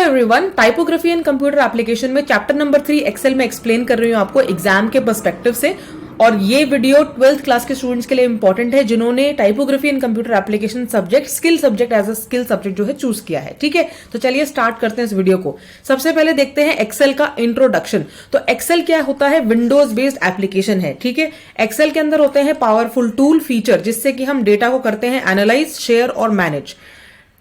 Everyone, typography and computer application में chapter number 3 Excel में explain कर रही हूँ आपको एग्जाम के पर्सपेक्टिव से। और ये वीडियो 12th क्लास के स्टूडेंट्स के लिए इंपॉर्टेंट है जिन्होंने typography and computer application subject skill subject as a skill subject जो है चूज किया है। ठीक है, तो चलिए स्टार्ट करते हैं इस वीडियो को। सबसे पहले देखते हैं एक्सेल का इंट्रोडक्शन। तो एक्सेल क्या होता है? विंडोज बेस्ड एप्लीकेशन है। ठीक है, एक्सेल के अंदर होते हैं पावरफुल टूल फीचर जिससे कि हम डेटा को करते हैं एनालाइज, शेयर और मैनेज।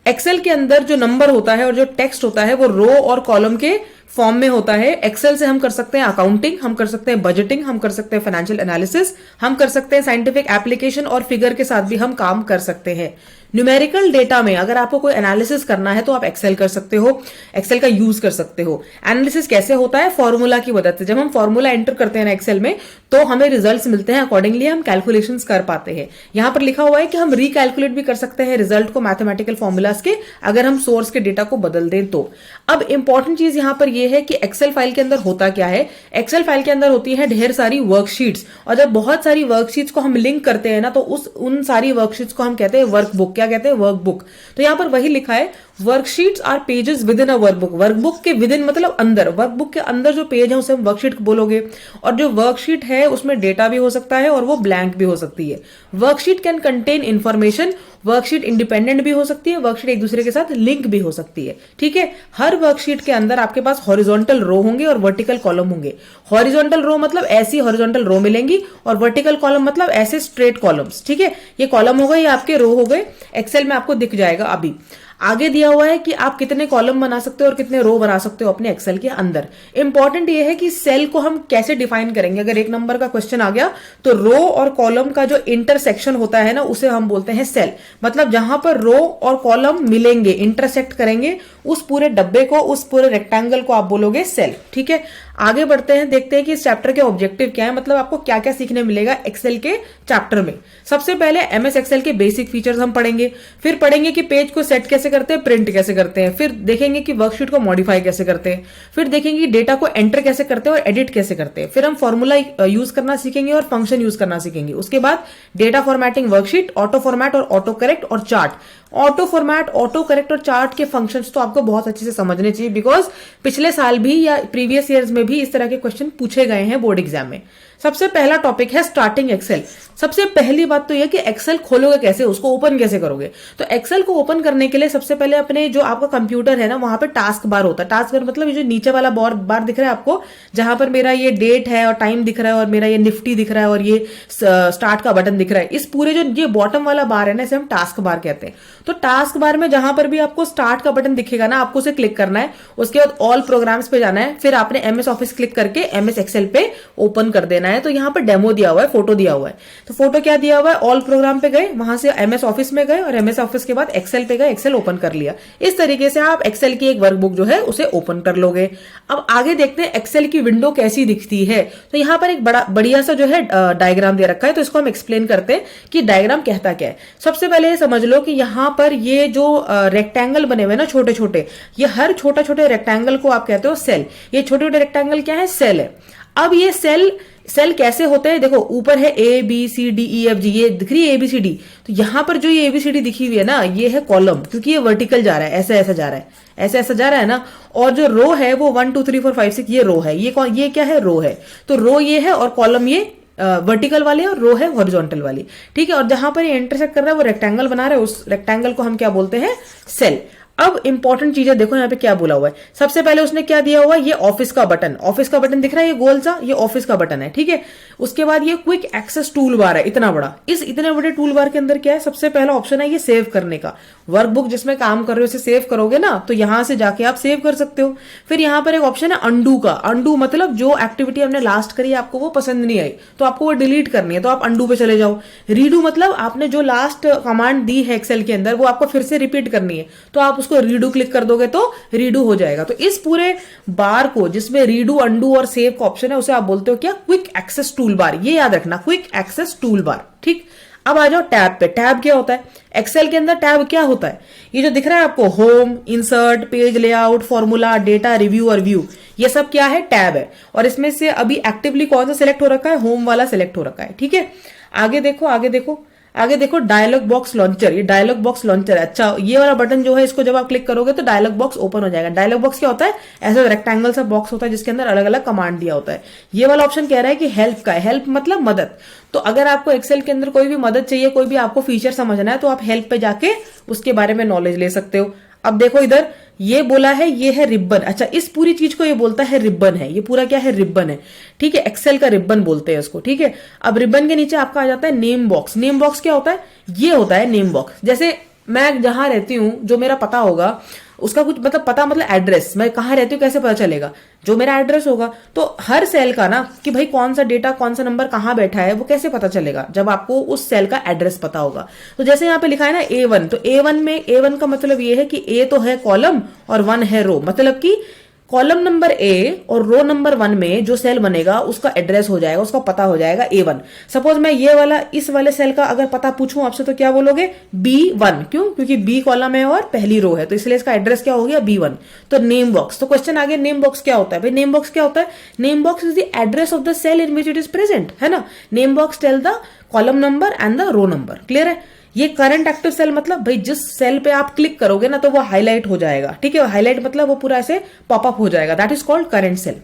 एक्सेल के अंदर जो नंबर होता है और जो टेक्स्ट होता है वो रो और कॉलम के फॉर्म में होता है। एक्सेल से हम कर सकते हैं अकाउंटिंग, हम कर सकते हैं बजटिंग, हम कर सकते हैं फाइनेंशियल एनालिसिस, हम कर सकते हैं साइंटिफिक एप्लीकेशन और फिगर के साथ भी हम काम कर सकते हैं। न्यूमेरिकल डेटा में अगर आपको कोई एनालिसिस करना है तो आप एक्सेल कर सकते हो, एक्सेल का यूज कर सकते हो। एनालिसिस कैसे होता है? फॉर्मूला की मदद से। जब हम फॉर्मूला एंटर करते हैं ना एक्सेल में तो हमें रिजल्ट्स मिलते हैं, अकॉर्डिंगली हम कैलकुलेशंस कर पाते हैं। यहां पर लिखा हुआ है कि हम रिकैलकुलेट भी कर सकते हैं रिजल्ट को मैथमेटिकल फॉर्मूलाज के, अगर हम सोर्स के डेटा को बदल दें तो। अब इंपॉर्टेंट चीज यहां पर यह है कि एक्सेल फाइल के अंदर होता क्या है। एक्सेल फाइल के अंदर होती है ढेर सारी वर्कशीट्स, और जब बहुत सारी वर्कशीट्स को हम लिंक करते हैं ना तो उन सारी वर्कशीट्स को हम कहते हैं वर्कबुक। क्या कहते हैं? वर्कबुक। तो यहां पर वही लिखा है, worksheets are pages within a workbook. Workbook के विद इन मतलब अंदर, वर्कबुक के अंदर जो पेज है उसे हम वर्कशीट बोलोगे। और जो वर्कशीट है उसमें डेटा भी हो सकता है और वो ब्लैंक भी हो सकती है। Worksheet can contain information, worksheet independent भी हो सकती है, वर्कशीट एक दूसरे के साथ लिंक भी हो सकती है। ठीक है, हर वर्कशीट के अंदर आपके पास हॉरिजॉन्टल रो होंगे और वर्टिकल कॉलम होंगे। हॉरिजॉन्टल रो मतलब ऐसी हॉरिजॉन्टल रो मिलेंगी और वर्टिकल कॉलम मतलब ऐसे स्ट्रेट कॉलम्स। ठीक है, ये कॉलम हो गए, ये आपके रो हो गए। एक्सेल में आपको दिख जाएगा। अभी आगे दिया हुआ है कि आप कितने कॉलम बना सकते हो और कितने रो बना सकते हो अपने एक्सेल के अंदर। इंपॉर्टेंट ये है कि सेल को हम कैसे डिफाइन करेंगे। अगर एक नंबर का क्वेश्चन आ गया तो रो और कॉलम का जो इंटरसेक्शन होता है ना उसे हम बोलते हैं सेल। मतलब जहां पर रो और कॉलम मिलेंगे, इंटरसेक्ट करेंगे, उस पूरे डब्बे को, उस पूरे रेक्टेंगल को आप बोलोगे सेल। ठीक है, आगे बढ़ते हैं, देखते हैं कि इस चैप्टर के ऑब्जेक्टिव क्या है, मतलब आपको क्या क्या सीखने मिलेगा एक्सेल के चैप्टर में। सबसे पहले एमएस एक्सेल के बेसिक फीचर्स हम पढ़ेंगे, फिर पढ़ेंगे कि पेज को सेट कैसे करते हैं, प्रिंट कैसे करते हैं, फिर देखेंगे कि वर्कशीट को मॉडिफाई कैसे करते हैं, फिर देखेंगे कि डेटा को एंटर कैसे करते हैं और एडिट कैसे करते हैं, फिर हम फॉर्मूला यूज करना सीखेंगे और फंक्शन यूज करना सीखेंगे। उसके बाद data formatting, worksheet, auto format और ऑटो करेक्ट और chart. Auto format, auto correct और चार्ट के फंक्शंस तो आपको बहुत अच्छे से समझने चाहिए, बिकॉज पिछले साल भी या प्रीवियस ईयर्स में भी इस तरह के क्वेश्चन पूछे गए हैं बोर्ड एग्जाम में। सबसे पहला टॉपिक है स्टार्टिंग एक्सेल। सबसे पहली बात तो यह कि एक्सेल खोलोगे कैसे, उसको ओपन कैसे करोगे। तो एक्सेल को ओपन करने के लिए सबसे पहले अपने जो आपका कंप्यूटर है ना वहां पे टास्क बार होता है। टास्क बार मतलब ये जो नीचे वाला बार दिख रहा है आपको, जहां पर मेरा ये डेट है और टाइम दिख रहा है और मेरा ये निफ्टी दिख रहा है और ये स्टार्ट का बटन दिख रहा है, इस पूरे जो ये बॉटम वाला बार है ना इसे हम टास्क बार कहते हैं। तो टास्क बार में जहां पर भी आपको स्टार्ट का बटन दिखेगा ना आपको उसे क्लिक करना है। उसके बाद ऑल प्रोग्राम्स पे जाना है, फिर आपने एमएस ऑफिस क्लिक करके एमएस एक्सेल पे ओपन कर देना है। तो यहाँ पर डेमो दिया हुआ है, फोटो दिया हुआ है। तो फोटो क्या दिया हुआ है? ऑल प्रोग्राम पे गए, वहां से एमएस ऑफिस में गए और एमएस ऑफिस के बाद एक्सेल पे गए, एक्सेल ओपन कर लिया। इस तरीके से आप एक्सेल की एक वर्कबुक जो है उसे ओपन कर लोगे। अब आगे देखते हैं एक्सेल की विंडो कैसी दिखती है। तो यहाँ पर एक बढ़िया सा जो है डायग्राम दे रखा है, तो इसको हम एक्सप्लेन करते हैं कि डायग्राम कहता क्या है। सबसे पहले ये समझ लो कि यहाँ पर ये जो रेक्टेंगल बने हुए ना छोटे छोटे, ये हर छोटा छोटे रेक्टेंगल को आप कहते हो सेल। ये छोटे छोटे रेक्टेंगल क्या है? सेल है। अब ये सेल कैसे होते हैं? देखो ऊपर है A B C D E F G, ये दिख रही है ABCD। तो यहां पर जो ये ABCD दिखी हुई है ना ये है कॉलम, क्योंकि ये वर्टिकल जा रहा है, ऐसे ऐसा जा रहा है, ऐसे ऐसा जा रहा है ना। और जो रो है वो 1 2 3 4 5 6 ये रो है। ये क्या है? रो है। तो रो ये है और कॉलम ये वर्टिकल वाले और रो है हॉरिजॉन्टल वाली। ठीक है, और जहां पर ये इंटरसेक्ट कर रहा है वो रेक्टेंगल बना रहा है, उस रेक्टेंगल को हम क्या बोलते हैं? सेल। अब इंपॉर्टेंट चीजें देखो यहाँ पे क्या बोला हुआ है। सबसे पहले उसने क्या दिया हुआ है? ये ऑफिस का बटन, ऑफिस का बटन दिख रहा है, ये गोल सा, ये ऑफिस का बटन है। ठीक है, उसके बाद ये क्विक एक्सेस टूल बार है, इतना बड़ा। इस इतने बड़े टूल बार के अंदर क्या है? सबसे पहला ऑप्शन है ये सेव करने का। वर्कबुक जिसमें काम कर रहे हो उसे सेव करोगे ना तो यहां से जाके आप सेव कर सकते हो। फिर यहाँ पर एक ऑप्शन है अंडू का। अंडू मतलब जो एक्टिविटी हमने लास्ट करी आपको वो पसंद नहीं आई तो आपको वो डिलीट करनी है, तो आप अंडू पे चले जाओ। रीडू मतलब आपने जो लास्ट कमांड दी है एक्सेल के अंदर वो आपको फिर से रिपीट करनी है, तो आप उसको रीडू क्लिक कर दोगे तो रीडू हो जाएगा। तो इस पूरे बार को जिसमें रीडू, अंडू और सेव का ऑप्शन है उसे आप बोलते हो क्या? Quick access tool bar. ये याद रखना, क्विक एक्सेस टूल बार। ठीक, अब आ जाओ टैब पे। टैब क्या होता है? एक्सेल के अंदर टैब क्या होता है? ये जो दिख रहा है आपको, home, insert, page layout, formula, data, review और व्यू, ये सब क्या है? टैब है। और इसमें से अभी एक्टिवली कौन सा सिलेक्ट हो रखा है? होम वाला सिलेक्ट हो रखा है। ठीक है, आगे देखो, आगे देखो। आगे देखो डायलॉग बॉक्स लॉन्चर, ये डायलॉग बॉक्स लॉन्चर है। अच्छा, ये वाला बटन जो है इसको जब आप क्लिक करोगे तो डायलॉग बॉक्स ओपन हो जाएगा। डायलॉग बॉक्स क्या होता है? ऐसा रेक्टेंगल सा बॉक्स होता है जिसके अंदर अलग अलग कमांड दिया होता है। ये वाला ऑप्शन कह रहा है कि हेल्प का है, हेल्प मतलब मदद। तो अगर आपको एक्सेल के अंदर कोई भी मदद चाहिए, कोई भी आपको फीचर समझना है, तो आप हेल्प पे जाके उसके बारे में नॉलेज ले सकते हो। अब देखो इधर ये बोला है, ये है रिबन। अच्छा, इस पूरी चीज को ये बोलता है रिबन है, ये पूरा क्या है? रिबन है। ठीक है, एक्सेल का रिबन बोलते हैं इसको। ठीक है, अब रिबन के नीचे आपका आ जाता है नेम बॉक्स। नेम बॉक्स क्या होता है? ये होता है नेम बॉक्स। जैसे मैं जहां रहती हूं, जो मेरा पता होगा उसका कुछ मतलब पता मतलब एड्रेस, मैं कहां रहती हूँ कैसे पता चलेगा? जो मेरा एड्रेस होगा। तो हर सेल का ना कि भाई कौन सा डेटा कौन सा नंबर कहां बैठा है वो कैसे पता चलेगा? जब आपको उस सेल का एड्रेस पता होगा। तो जैसे यहाँ पे लिखा है ना A1, तो A1 में A1 का मतलब ये है कि A तो है कॉलम और 1 है रो। मतलब कि कॉलम नंबर A और रो नंबर 1 में जो सेल बनेगा उसका एड्रेस हो जाएगा, उसका पता हो जाएगा A1। सपोज मैं ये वाला इस वाले सेल का अगर पता पूछूं आपसे तो क्या बोलोगे? B1। क्यों? क्योंकि B कॉलम है और पहली रो है, तो इसलिए इसका एड्रेस क्या हो गया? B1। तो नेम बॉक्स। तो क्वेश्चन आगे, नेम बॉक्स क्या होता है? भाई नेम बॉक्स क्या होता है? Name box is the address of the cell in which it is present, है ना। Name box tell the column number and the row number. Clear है? ये करंट एक्टिव सेल मतलब भाई जिस सेल पे आप क्लिक करोगे ना तो वो हाईलाइट हो जाएगा। ठीक है, हाईलाइट मतलब वो पूरा ऐसे पॉपअप हो जाएगा, that is called current cell.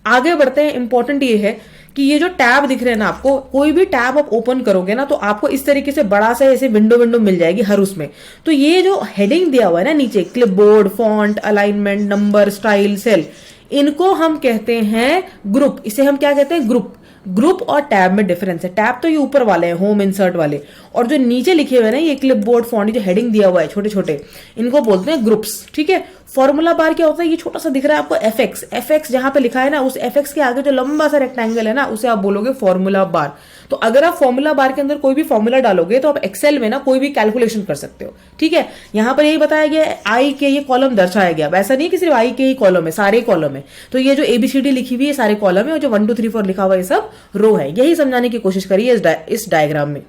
आगे बढ़ते हैं। इंपॉर्टेंट ये है कि ये जो टैब दिख रहे हैं ना आपको, कोई भी टैब आप ओपन करोगे ना तो आपको इस तरीके से बड़ा सा ऐसे विंडो मिल जाएगी हर उसमें। तो ये जो हेडिंग दिया हुआ है ना नीचे, clipboard, font, alignment, number, style, cell, इनको हम कहते हैं ग्रुप। इसे हम क्या कहते हैं? ग्रुप। ग्रुप और टैब में डिफरेंस है। टैब तो ये ऊपर वाले हैं, होम इंसर्ट वाले, और जो नीचे लिखे हुए हैं ना ये क्लिपबोर्ड, फॉन्ट, जो हेडिंग दिया हुआ है छोटे छोटे, इनको बोलते हैं ग्रुप्स। ठीक है, फॉर्मूला बार क्या होता है? ये छोटा सा दिख रहा है आपको एफएक्स। एफएक्स जहां पे लिखा है ना, उस एफएक्स के आगे जो लंबा सा रेक्टेंगल है ना उसे आप बोलोगे फॉर्मूला बार। तो अगर आप फॉर्मूला बार के अंदर कोई भी फॉर्मूला डालोगे तो आप एक्सेल में ना कोई भी कैलकुलेशन कर सकते हो। ठीक है, यहां पर यही बताया गया है, आई के ये कॉलम दर्शाया गया। ऐसा नहीं कि सिर्फ आई के ही कॉलम है, सारे कॉलम है। तो ये जो ABCD लिखी हुई है सारे कॉलम है, और जो 1 2 3 4 लिखा हुआ है ये सब रो है। यही समझाने की कोशिश करी है इस डायग्राम में।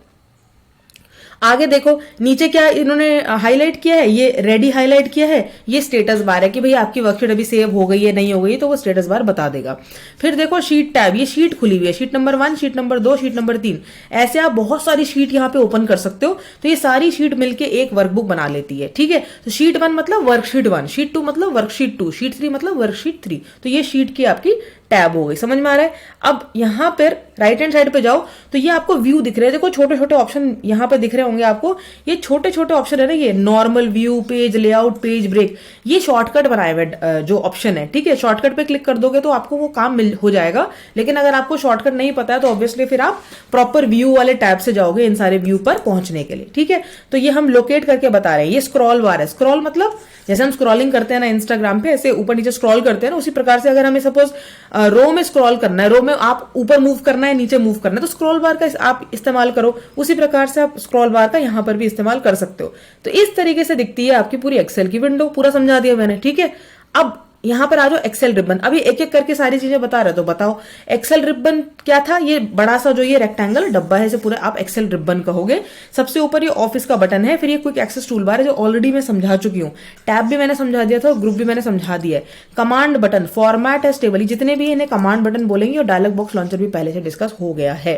आगे देखो नीचे क्या इन्होंने हाईलाइट किया है, ये रेडी हाईलाइट किया है, ये स्टेटस बार है कि भाई आपकी वर्कशीट अभी सेव हो गई है नहीं हो गई, तो वो स्टेटस बार बता देगा। फिर देखो शीट टैब, ये शीट खुली हुई है, sheet number 1, sheet number 2, sheet number 3, ऐसे आप बहुत सारी शीट यहाँ पे ओपन कर सकते हो। तो ये सारी शीट मिलके एक वर्कबुक बना लेती है। ठीक है, तो शीट 1 मतलब वर्कशीट 1, शीट 2 मतलब वर्कशीट 2, शीट 3 मतलब वर्कशीट 3। तो ये शीट की आपकी टैब हो गई। समझ में आ रहा है? अब यहां पर राइट हैंड साइड पे जाओ तो ये आपको व्यू दिख रहे हैं। देखो छोटे छोटे ऑप्शन यहां पे दिख रहे होंगे आपको। ये छोटे छोटे ऑप्शन है ना, ये normal view, page layout, page break, ये शॉर्टकट बनाए हुए जो ऑप्शन है। ठीक है, शॉर्टकट पे क्लिक कर दोगे तो आपको वो काम हो जाएगा। लेकिन अगर आपको शॉर्टकट नहीं पता है तो ऑब्वियसली फिर आप प्रॉपर व्यू वाले टैब से जाओगे इन सारे व्यू पर पहुंचने के लिए। ठीक है, तो ये हम लोकेट करके बता रहे हैं। ये स्क्रॉल बार है। स्क्रॉल मतलब जैसे हम स्क्रॉलिंग करते हैं ना इंस्टाग्राम पे, ऐसे ऊपर नीचे स्क्रॉल करते हैं ना, उसी प्रकार से अगर हमें सपोज रो में स्क्रॉल करना है, रो में आप ऊपर मूव करना है, नीचे मूव करना है, तो स्क्रॉल बार का आप इस्तेमाल करो। उसी प्रकार से आप स्क्रॉल बार का यहां पर भी इस्तेमाल कर सकते हो। तो इस तरीके से दिखती है आपकी पूरी एक्सेल की विंडो। पूरा समझा दिया मैंने। ठीक है, अब यहां पर आ जाओ एक्सेल रिबन। अभी एक एक करके सारी चीजें बता रहे तो बताओ एक्सेल रिबन क्या था? ये बड़ा सा जो ये रेक्टेंगल डब्बा है इसे पूरा आप एक्सेल रिबन कहोगे। सबसे ऊपर ये ऑफिस का बटन है, फिर ये क्विक एक्सेस टूल बार है जो ऑलरेडी मैं समझा चुकी हूँ। टैब भी मैंने समझा दिया था और ग्रुप भी मैंने समझा दिया है। Command button, format as table, जितने भी इन्हें कमांड बटन बोलेंगे, और डायलॉग बॉक्स लॉन्चर भी पहले से डिस्कस हो गया है।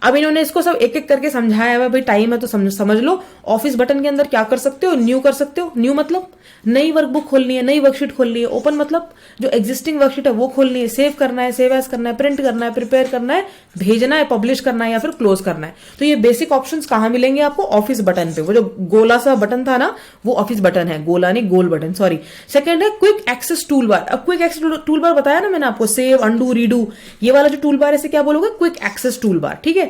अब इन्होंने इसको सब एक एक करके समझाया है। भाई टाइम है तो समझ लो। ऑफिस बटन के अंदर क्या कर सकते हो? न्यू कर सकते हो। न्यू मतलब नई वर्कबुक खोलनी है, नई वर्कशीट खोलनी है। ओपन मतलब जो एग्जिस्टिंग वर्कशीट है वो खोलनी है। सेव करना है, सेव एज करना है, प्रिंट करना है, प्रिपेयर करना है, भेजना है, पब्लिश करना है या फिर क्लोज करना है। तो ये बेसिक ऑप्शंस कहां मिलेंगे आपको? ऑफिस बटन पे। वो जो गोला सा बटन था ना वो ऑफिस बटन है, गोला नहीं गोल बटन, सॉरी। सेकंड है क्विक एक्सेस टूल बार। अब क्विक एक्सेस टूल बार बताया ना मैंने आपको, सेव, अंडू, रीडू, ये वाला जो टूल बार है इसे क्या बोलोगे? Quick access tool bar. ठीक है,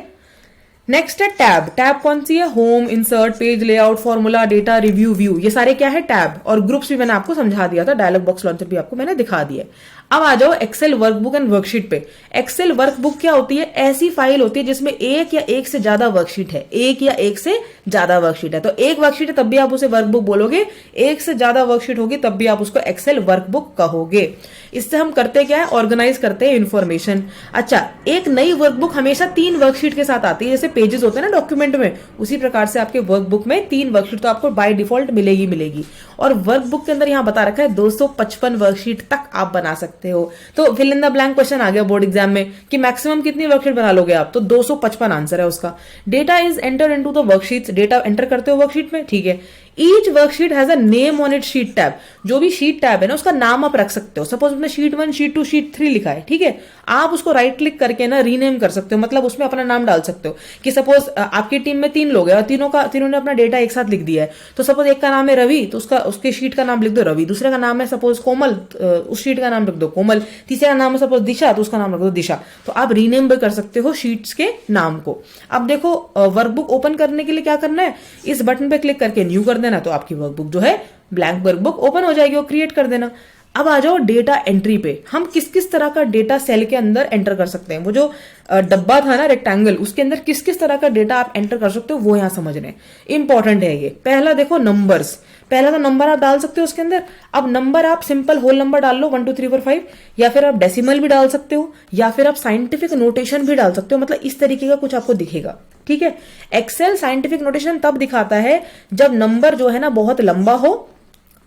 नेक्स्ट है टैब। टैब कौन सी है? Home, insert, page layout, formula, data, review, view, ये सारे क्या है? टैब। और ग्रुप्स भी मैंने आपको समझा दिया था, डायलॉग बॉक्स लॉन्चर भी आपको मैंने दिखा दिया। अब आ जाओ एक्सेल वर्कबुक एंड वर्कशीट पे। एक्सेल वर्कबुक क्या होती है? ऐसी फाइल होती है जिसमें एक या एक से ज्यादा वर्कशीट है। एक या एक से ज्यादा वर्कशीट है। तो एक वर्कशीट है तब भी आप उसे वर्कबुक बोलोगे, एक से ज्यादा वर्कशीट होगी तब भी आप उसको एक्सेल वर्कबुक कहोगे। इससे हम करते क्या है? ऑर्गेनाइज करते हैं इंफॉर्मेशन। अच्छा, एक नई वर्कबुक हमेशा 3 वर्कशीट के साथ आती है। जैसे पेजेस होते हैं ना डॉक्यूमेंट में, उसी प्रकार से आपके वर्कबुक में 3 वर्कशीट तो आपको बाय डिफॉल्ट मिलेगी। और वर्कबुक के अंदर यहाँ बता रखा है 255 वर्कशीट तक आप बना सकते हो। तो fill in the blank question आ गया बोर्ड एग्जाम में कि मैक्सिमम कितनी वर्कशीट बना लोगे आप, तो 255 आंसर है उसका। Data is enter into the worksheets, data enter करते हो वर्कशीट में, ठीक है। Each worksheet has a name on it sheet tab, जो भी शीट टैब है ना उसका नाम आप रख सकते हो। सपोज उसमें शीट 1, शीट 2, शीट 3 लिखा है, ठीक है, आप उसको राइट क्लिक करके ना रीनेम कर सकते हो, मतलब उसमें अपना नाम डाल सकते हो कि सपोज आपकी टीम में 3 लोग हैं और तीनों ने अपना डेटा एक साथ लिख दिया है। तो सपोज एक का नाम है रवि, तो उसके शीट का नाम लिख दो रवि, दूसरे का नाम है सपोज कोमल, उस शीट का नाम लिख दो कोमल, तीसरे का नाम है सपोज दिशा, तो उसका नाम लिख दो दिशा। तो आप रीनेम भी कर सकते हो शीट्स के नाम को। अब देखो वर्कबुक ओपन करने के लिए क्या करना है, इस बटन पे क्लिक करके न्यू कर देना, तो आपकी वर्कबुक जो है ब्लैंक वर्कबुक ओपन हो जाएगी, वो क्रिएट कर देना। अब आ जाओ डेटा एंट्री पे, हम किस किस तरह का डेटा सेल के अंदर एंटर कर सकते हैं। वो जो डब्बा था ना रेक्टेंगल, उसके अंदर किस किस तरह का डेटा आप एंटर कर सकते हो वो यहां समझ रहे हैं, इंपॉर्टेंट है ये। पहला देखो नंबर्स, पहला तो नंबर आप डाल सकते हो उसके अंदर। अब नंबर आप सिंपल होल नंबर डाल लो 1 2 3 4 5, या फिर आप डेसिमल भी डाल सकते हो, या फिर आप साइंटिफिक नोटेशन भी डाल सकते हो, मतलब इस तरीके का कुछ आपको दिखेगा, ठीक है। एक्सेल साइंटिफिक नोटेशन तब दिखाता है जब नंबर जो है ना बहुत लंबा हो,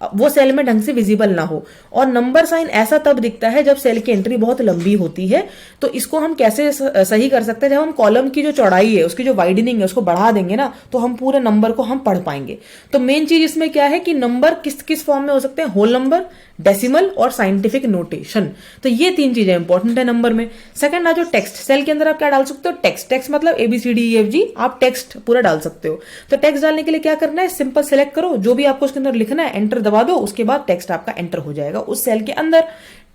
वो सेल में ढंग से विजिबल ना हो, और नंबर साइन ऐसा तब दिखता है जब सेल की एंट्री बहुत लंबी होती है। तो इसको हम कैसे सही कर सकते हैं, जब हम कॉलम की जो चौड़ाई है, उसकी जो वाइडनिंग है, उसको बढ़ा देंगे ना, तो हम पूरे नंबर को हम पढ़ पाएंगे। तो मेन चीज इसमें क्या है कि नंबर किस किस फॉर्म में हो सकते हैं, होल नंबर, डेसिमल और साइंटिफिक नोटेशन। तो ये 3 चीजें इंपॉर्टेंट है नंबर में। सेकंड आ जो टेक्स्ट, सेल के अंदर आप क्या डाल सकते हो, टेक्स्ट मतलब ABCDEFG, आप टेक्स्ट पूरा डाल सकते हो। तो टेक्स्ट डालने के लिए क्या करना है, सिंपल सेलेक्ट करो जो भी आपको उसके अंदर लिखना है, एंटर दबा दो, उसके बाद टेक्स्ट आपका एंटर हो जाएगा उस सेल के अंदर।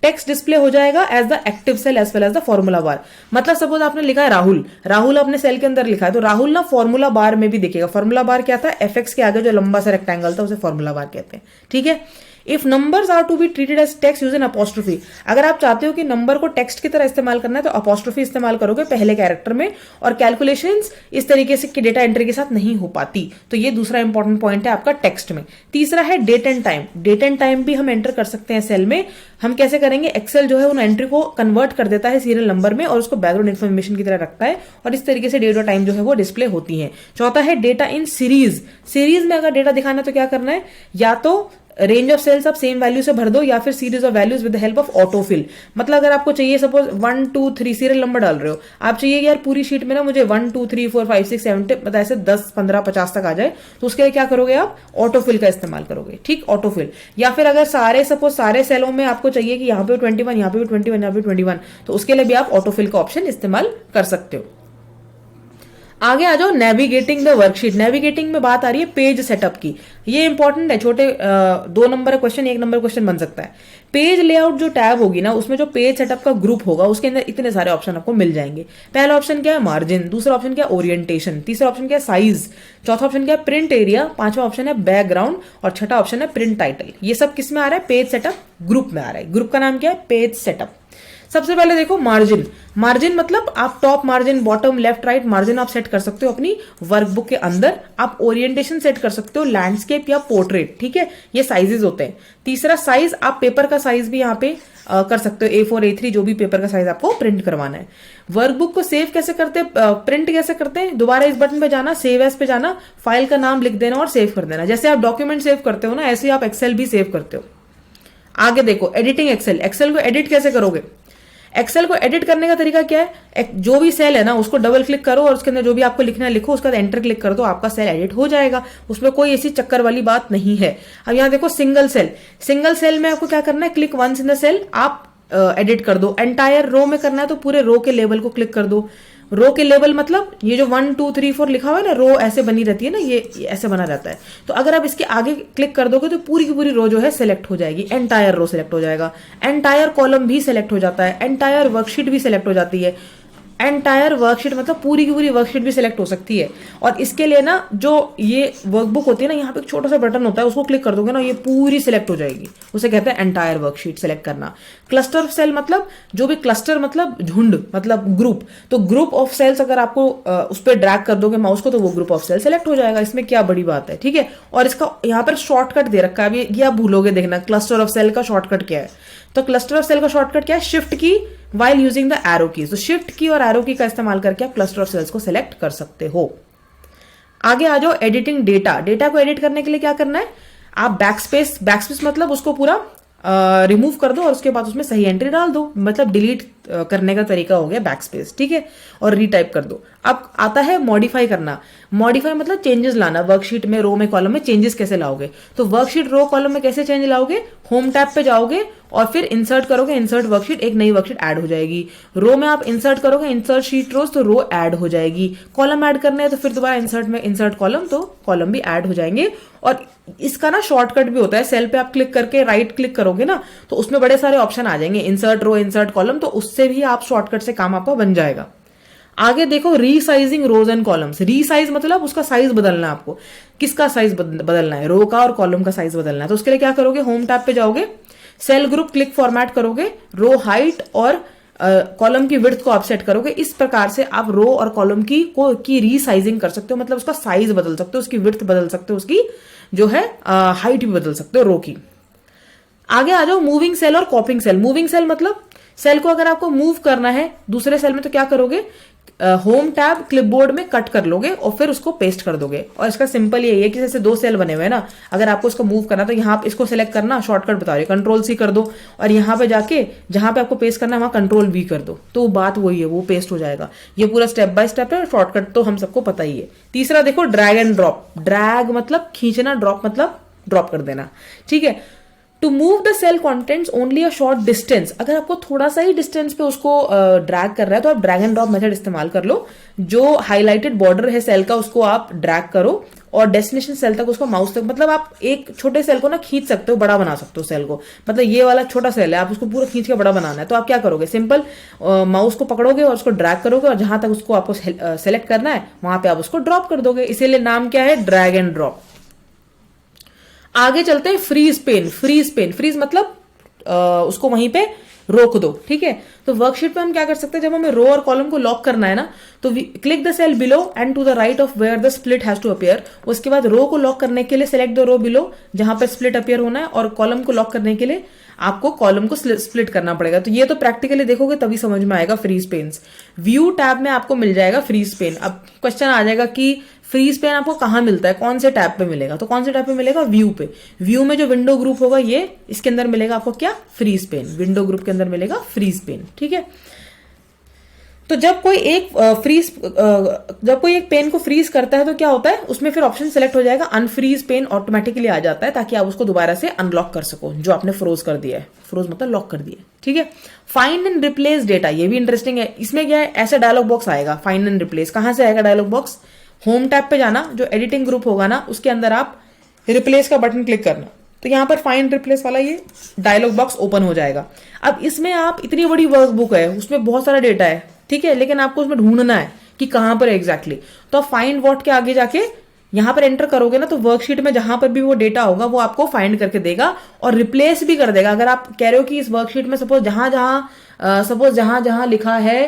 टेक्स्ट डिस्प्ले हो जाएगा as the active cell as well as the formula bar. मतलब सपोज आपने लिखा है राहुल अपने सेल के अंदर लिखा है, तो राहुल ना फॉर्मूला बार में भी दिखेगा। फॉर्मूला बार क्या था, FX के आगे जो लंबा सा रेक्टेंगल था उसे फॉर्मूला बार कहते हैं, ठीक है। If numbers are to be treated as text use an apostrophe, अगर आप चाहते हो कि नंबर को टेक्स्ट की तरह इस्तेमाल करना है तो अपॉस्ट्रोफी इस्तेमाल करोगे पहले कैरेक्टर में, और कैलकुलेशंस इस तरीके से कि डेटा एंट्री के साथ नहीं हो पाती। तो ये दूसरा इंपॉर्टेंट पॉइंट है आपका टेक्स्ट में। तीसरा है date and time, date and time भी हम एंटर कर सकते हैं सेल में। हम कैसे करेंगे, एक्सेल जो है उन एंट्री को कन्वर्ट कर देता है सीरियल नंबर में और उसको बैकग्राउंड इन्फॉर्मेशन की तरह रखता है, और इस तरीके से डेट और टाइम जो है वो डिस्प्ले होती है। चौथा है डेटा इन सीरीज, सीरीज में अगर डेटा दिखाना है तो क्या करना है, या तो रेंज ऑफ सेल्स आप सेम वैल्यू से भर दो, या फिर series of values with the help of autofill. मतलब अगर आपको चाहिए सपोज 1 2 3 सीरियल नंबर डाल रहे हो, आप चाहिए यार पूरी शीट में ना मुझे 1 2 3 4 5 6 7 मतलब ऐसे 10 15 50 तक आ जाए, तो उसके लिए क्या करोगे आप, ऑटोफिल का इस्तेमाल करोगे, ठीक, ऑटोफिल। या फिर अगर सपोज सारे सेलों में आपको चाहिए कि यहाँ पे 21, यहाँ पे 21, यहाँ पे 21, तो उसके लिए भी आप ऑटोफिल का ऑप्शन इस्तेमाल कर सकते हो। आगे आ जाओ नेविगेटिंग द वर्कशीट। नेविगेटिंग में बात आ रही है पेज सेटअप की, ये इंपॉर्टेंट है। छोटे 2 नंबर क्वेश्चन, 1 नंबर क्वेश्चन बन सकता है। पेज लेआउट जो टैब होगी ना, उसमें जो पेज सेटअप का ग्रुप होगा उसके अंदर इतने सारे ऑप्शन आपको मिल जाएंगे। पहला ऑप्शन क्या है, मार्जिन। दूसरा ऑप्शन क्या है, ओरिएंटेशन। तीसरा ऑप्शन क्या है, साइज। चौथा ऑप्शन क्या है, प्रिंट एरिया। पांचवा ऑप्शन है बैकग्राउंड, और छठा ऑप्शन है प्रिंट टाइटल। ये सब किस में आ रहा है, पेज सेटअप ग्रुप में आ रहा है। ग्रुप का नाम क्या है, पेज सेटअप। सबसे पहले देखो मार्जिन। मार्जिन मतलब आप top margin, bottom, left, right margin आप सेट कर सकते हो अपनी वर्कबुक के अंदर। आप ओरिएंटेशन सेट कर सकते हो लैंडस्केप या पोर्ट्रेट, ठीक है, ये साइजेस होते हैं। तीसरा साइज, आप पेपर का साइज भी यहाँ पे कर सकते हो, A4 A3 जो भी पेपर का साइज आपको प्रिंट करवाना है। वर्कबुक को सेव कैसे करते हैं, प्रिंट कैसे करते हैं, दोबारा इस बटन पे जाना, सेव एज पे जाना, फाइल का नाम लिख देना और सेव कर देना। जैसे आप डॉक्यूमेंट सेव करते हो ना, ऐसे ही आप एक्सेल भी सेव करते हो। आगे देखो एडिटिंग एक्सेल। एक्सेल को एडिट कैसे करोगे, एक्सेल को एडिट करने का तरीका क्या है, जो भी सेल है ना उसको डबल क्लिक करो और उसके अंदर जो भी आपको लिखना है लिखो, उसका एंटर क्लिक कर दो, आपका सेल एडिट हो जाएगा। उसमें कोई ऐसी चक्कर वाली बात नहीं है। अब यहाँ देखो सिंगल सेल। सिंगल सेल में आपको क्या करना है, click once in the cell, आप एडिट कर दो। एंटायर रो में करना है तो पूरे रो के लेवल को क्लिक कर दो। रो के लेवल मतलब ये जो 1 2 3 4 लिखा हुआ है ना, रो ऐसे बनी रहती है ना, ये ऐसे बना रहता है। तो अगर आप इसके आगे क्लिक कर दोगे तो पूरी की पूरी रो जो है सिलेक्ट हो जाएगी, एंटायर रो सिलेक्ट हो जाएगा। एंटायर कॉलम भी सिलेक्ट हो जाता है, एंटायर वर्कशीट भी सिलेक्ट हो जाती है। एंटायर वर्कशीट मतलब पूरी की पूरी वर्कशीट भी सिलेक्ट हो सकती है। और इसके लिए ना जो ये वर्कबुक होती है ना, यहाँ पे एक छोटा सा बटन होता है, उसको क्लिक कर दोगे ना, ये पूरी सिलेक्ट हो जाएगी, उसे कहते हैं एंटायर वर्कशीट सिलेक्ट करना। क्लस्टर ऑफ सेल मतलब जो भी क्लस्टर मतलब झुंड मतलब ग्रुप, तो ग्रुप ऑफ सेल्स अगर आपको उस पर ड्रैग कर दोगे माउस को तो वो ग्रुप ऑफ सेल सिलेक्ट हो जाएगा। इसमें क्या बड़ी बात है, ठीक है। और इसका यहाँ पर शॉर्टकट दे रखा है, ये आप भूलोगे देखना, क्लस्टर ऑफ सेल का शॉर्टकट क्या है। तो क्लस्टर ऑफ सेल का शॉर्टकट क्या है, शिफ्ट की while using the arrow keys। तो शिफ्ट की और एरो की का इस्तेमाल करके आप क्लस्टर ऑफ सेल्स को सिलेक्ट कर सकते हो। आगे आ जाओ एडिटिंग डेटा। डेटा को एडिट करने के लिए क्या करना है, आप बैकस्पेस मतलब उसको पूरा रिमूव कर दो और उसके बाद उसमें सही एंट्री डाल दो, मतलब डिलीट करने का तरीका हो गया बैकस्पेस, ठीक है, और रीटाइप कर दो। अब आता है मॉडिफाई करना। मॉडिफाई मतलब चेंजेस लाना, वर्कशीट में रो में कॉलम में चेंजेस कैसे लाओगे। तो वर्कशीट रो कॉलम में कैसे चेंज लाओगे, होम टैब पे जाओगे और फिर इंसर्ट करोगे, इंसर्ट वर्कशीट, एक नई वर्कशीट ऐड हो जाएगी। रो में आप इंसर्ट करोगे, इंसर्ट शीट रोज, तो रो ऐड हो जाएगी। कॉलम ऐड करने हैं तो फिर दोबारा इंसर्ट में इंसर्ट कॉलम, तो कॉलम भी ऐड हो जाएंगे। और इसका ना शॉर्टकट भी होता है, सेल पे आप क्लिक करके राइट क्लिक करोगे ना तो उसमें बड़े सारे ऑप्शन आ जाएंगे, इंसर्ट रो, इंसर्ट कॉलम, तो उससे भी आप शॉर्टकट से काम आपका बन जाएगा। आगे देखो resizing rows and columns. Resize मतलब उसका साइज बदलना है आपको। किसका साइज बदलना है, रो का और कॉलम का साइज बदलना है। तो उसके लिए क्या करोगे, होम टैब पे जाओगे, सेल ग्रुप क्लिक फॉर्मेट करोगे, रो हाइट और कॉलम की विड्थ को आप सेट करोगे। इस प्रकार से आप रो और कॉलम की रीसाइजिंग कर सकते हो, मतलब उसका साइज बदल सकते हो, उसकी विड्थ बदल सकते हो, उसकी जो है हाइट भी बदल सकते हो रो की। आगे आ जाओ मूविंग सेल और कॉपिंग सेल। मूविंग सेल मतलब सेल को अगर आपको मूव करना है दूसरे सेल में तो क्या करोगे, होम टैब क्लिपबोर्ड में कट कर लोगे और फिर उसको पेस्ट कर दोगे। और इसका सिंपल यही है कि जैसे दो सेल बने हुए हैं ना, अगर आपको इसको मूव करना तो यहाँ पे इसको सिलेक्ट करना, शॉर्टकट बता रही है, कंट्रोल सी कर दो और यहाँ पे जाके जहां पे आपको पेस्ट करना है वहां कंट्रोल वी कर दो, तो बात वही है, वो पेस्ट हो जाएगा। ये पूरा स्टेप बाय स्टेप है, शॉर्टकट तो हम सबको पता ही है। तीसरा देखो ड्रैग एंड ड्रॉप। ड्रैग मतलब खींचना, ड्रॉप मतलब ड्रॉप कर देना, ठीक है। To move the cell contents only a short distance. अगर आपको थोड़ा सा ही डिस्टेंस पे उसको ड्रैग कर रहा है तो आप ड्रैग एंड ड्रॉप मेथड इस्तेमाल कर लो। जो हाईलाइटेड बॉर्डर है सेल का उसको आप ड्रैग करो और डेस्टिनेशन सेल तक उसको माउस तक, मतलब आप एक छोटे सेल को ना खींच सकते हो, बड़ा बना सकते हो सेल को। मतलब ये वाला छोटा सेल है, आप उसको पूरा खींच के बड़ा बनाना है तो आप क्या करोगे, सिंपल माउस को पकड़ोगे और उसको ड्रैग करोगे और जहां तक उसको आपको सेलेक्ट करना है वहां पे आप उसको ड्रॉप कर दोगे। इसीलिए नाम क्या है, ड्रैग एंड ड्रॉप। आगे चलते हैं फ्रीज पेन। फ्रीज मतलब उसको वहीं पे रोक दो, ठीक है। तो वर्कशीट पे हम क्या कर सकते हैं, जब हमें रो और कॉलम को लॉक करना है ना तो click the cell below and to the right of where the split has to appear. उसके बाद रो को लॉक करने के लिए सिलेक्ट द रो बिलो जहां पे स्प्लिट अपीयर होना है, और कॉलम को लॉक करने के लिए आपको कॉलम को स्प्लिट करना पड़ेगा। तो ये तो प्रैक्टिकली देखोगे तभी समझ में आएगा फ्रीज पेन्स। व्यू टैब में आपको मिल जाएगा फ्रीज पेन। अब क्वेश्चन आ जाएगा कि फ्रीज पेन आपको कहां मिलता है, कौन से टैब पे मिलेगा, तो कौन से टैब पे मिलेगा, व्यू पे। व्यू में जो विंडो ग्रुप होगा ये, इसके अंदर मिलेगा आपको क्या, फ्रीज पेन। विंडो ग्रुप के अंदर मिलेगा फ्रीज पेन, ठीक है। तो जब कोई एक पेन को फ्रीज करता है तो क्या होता है, उसमें फिर ऑप्शन सेलेक्ट हो जाएगा अनफ्रीज पेन, ऑटोमेटिकली आ जाता है ताकि आप उसको दोबारा से अनलॉक कर सको जो आपने फ्रोज कर दिया है। फ्रोज मतलब लॉक कर दिया, ठीक है। फाइंड एंड रिप्लेस डेटा, ये भी इंटरेस्टिंग है। इसमें क्या है, ऐसा डायलॉग बॉक्स आएगा, फाइंड एंड रिप्लेस। कहां से आएगा डायलॉग बॉक्स, होम टैब पे जाना, जो एडिटिंग ग्रुप होगा ना उसके अंदर आप रिप्लेस का बटन क्लिक करना, तो यहां पर फाइंड रिप्लेस वाला ये डायलॉग बॉक्स ओपन हो जाएगा। अब इसमें आप, इतनी बड़ी वर्कबुक है, उसमें बहुत सारा डेटा है, ठीक है, लेकिन आपको उसमें ढूंढना है कि कहां पर एग्जैक्टली। तो आप फाइंड व्हाट के आगे जाके यहां पर एंटर करोगे ना तो वर्कशीट में जहां पर भी वो डेटा होगा वो आपको फाइंड करके देगा और रिप्लेस भी कर देगा। अगर आप कह रहे हो कि इस वर्कशीट में सपोज जहां जहां लिखा है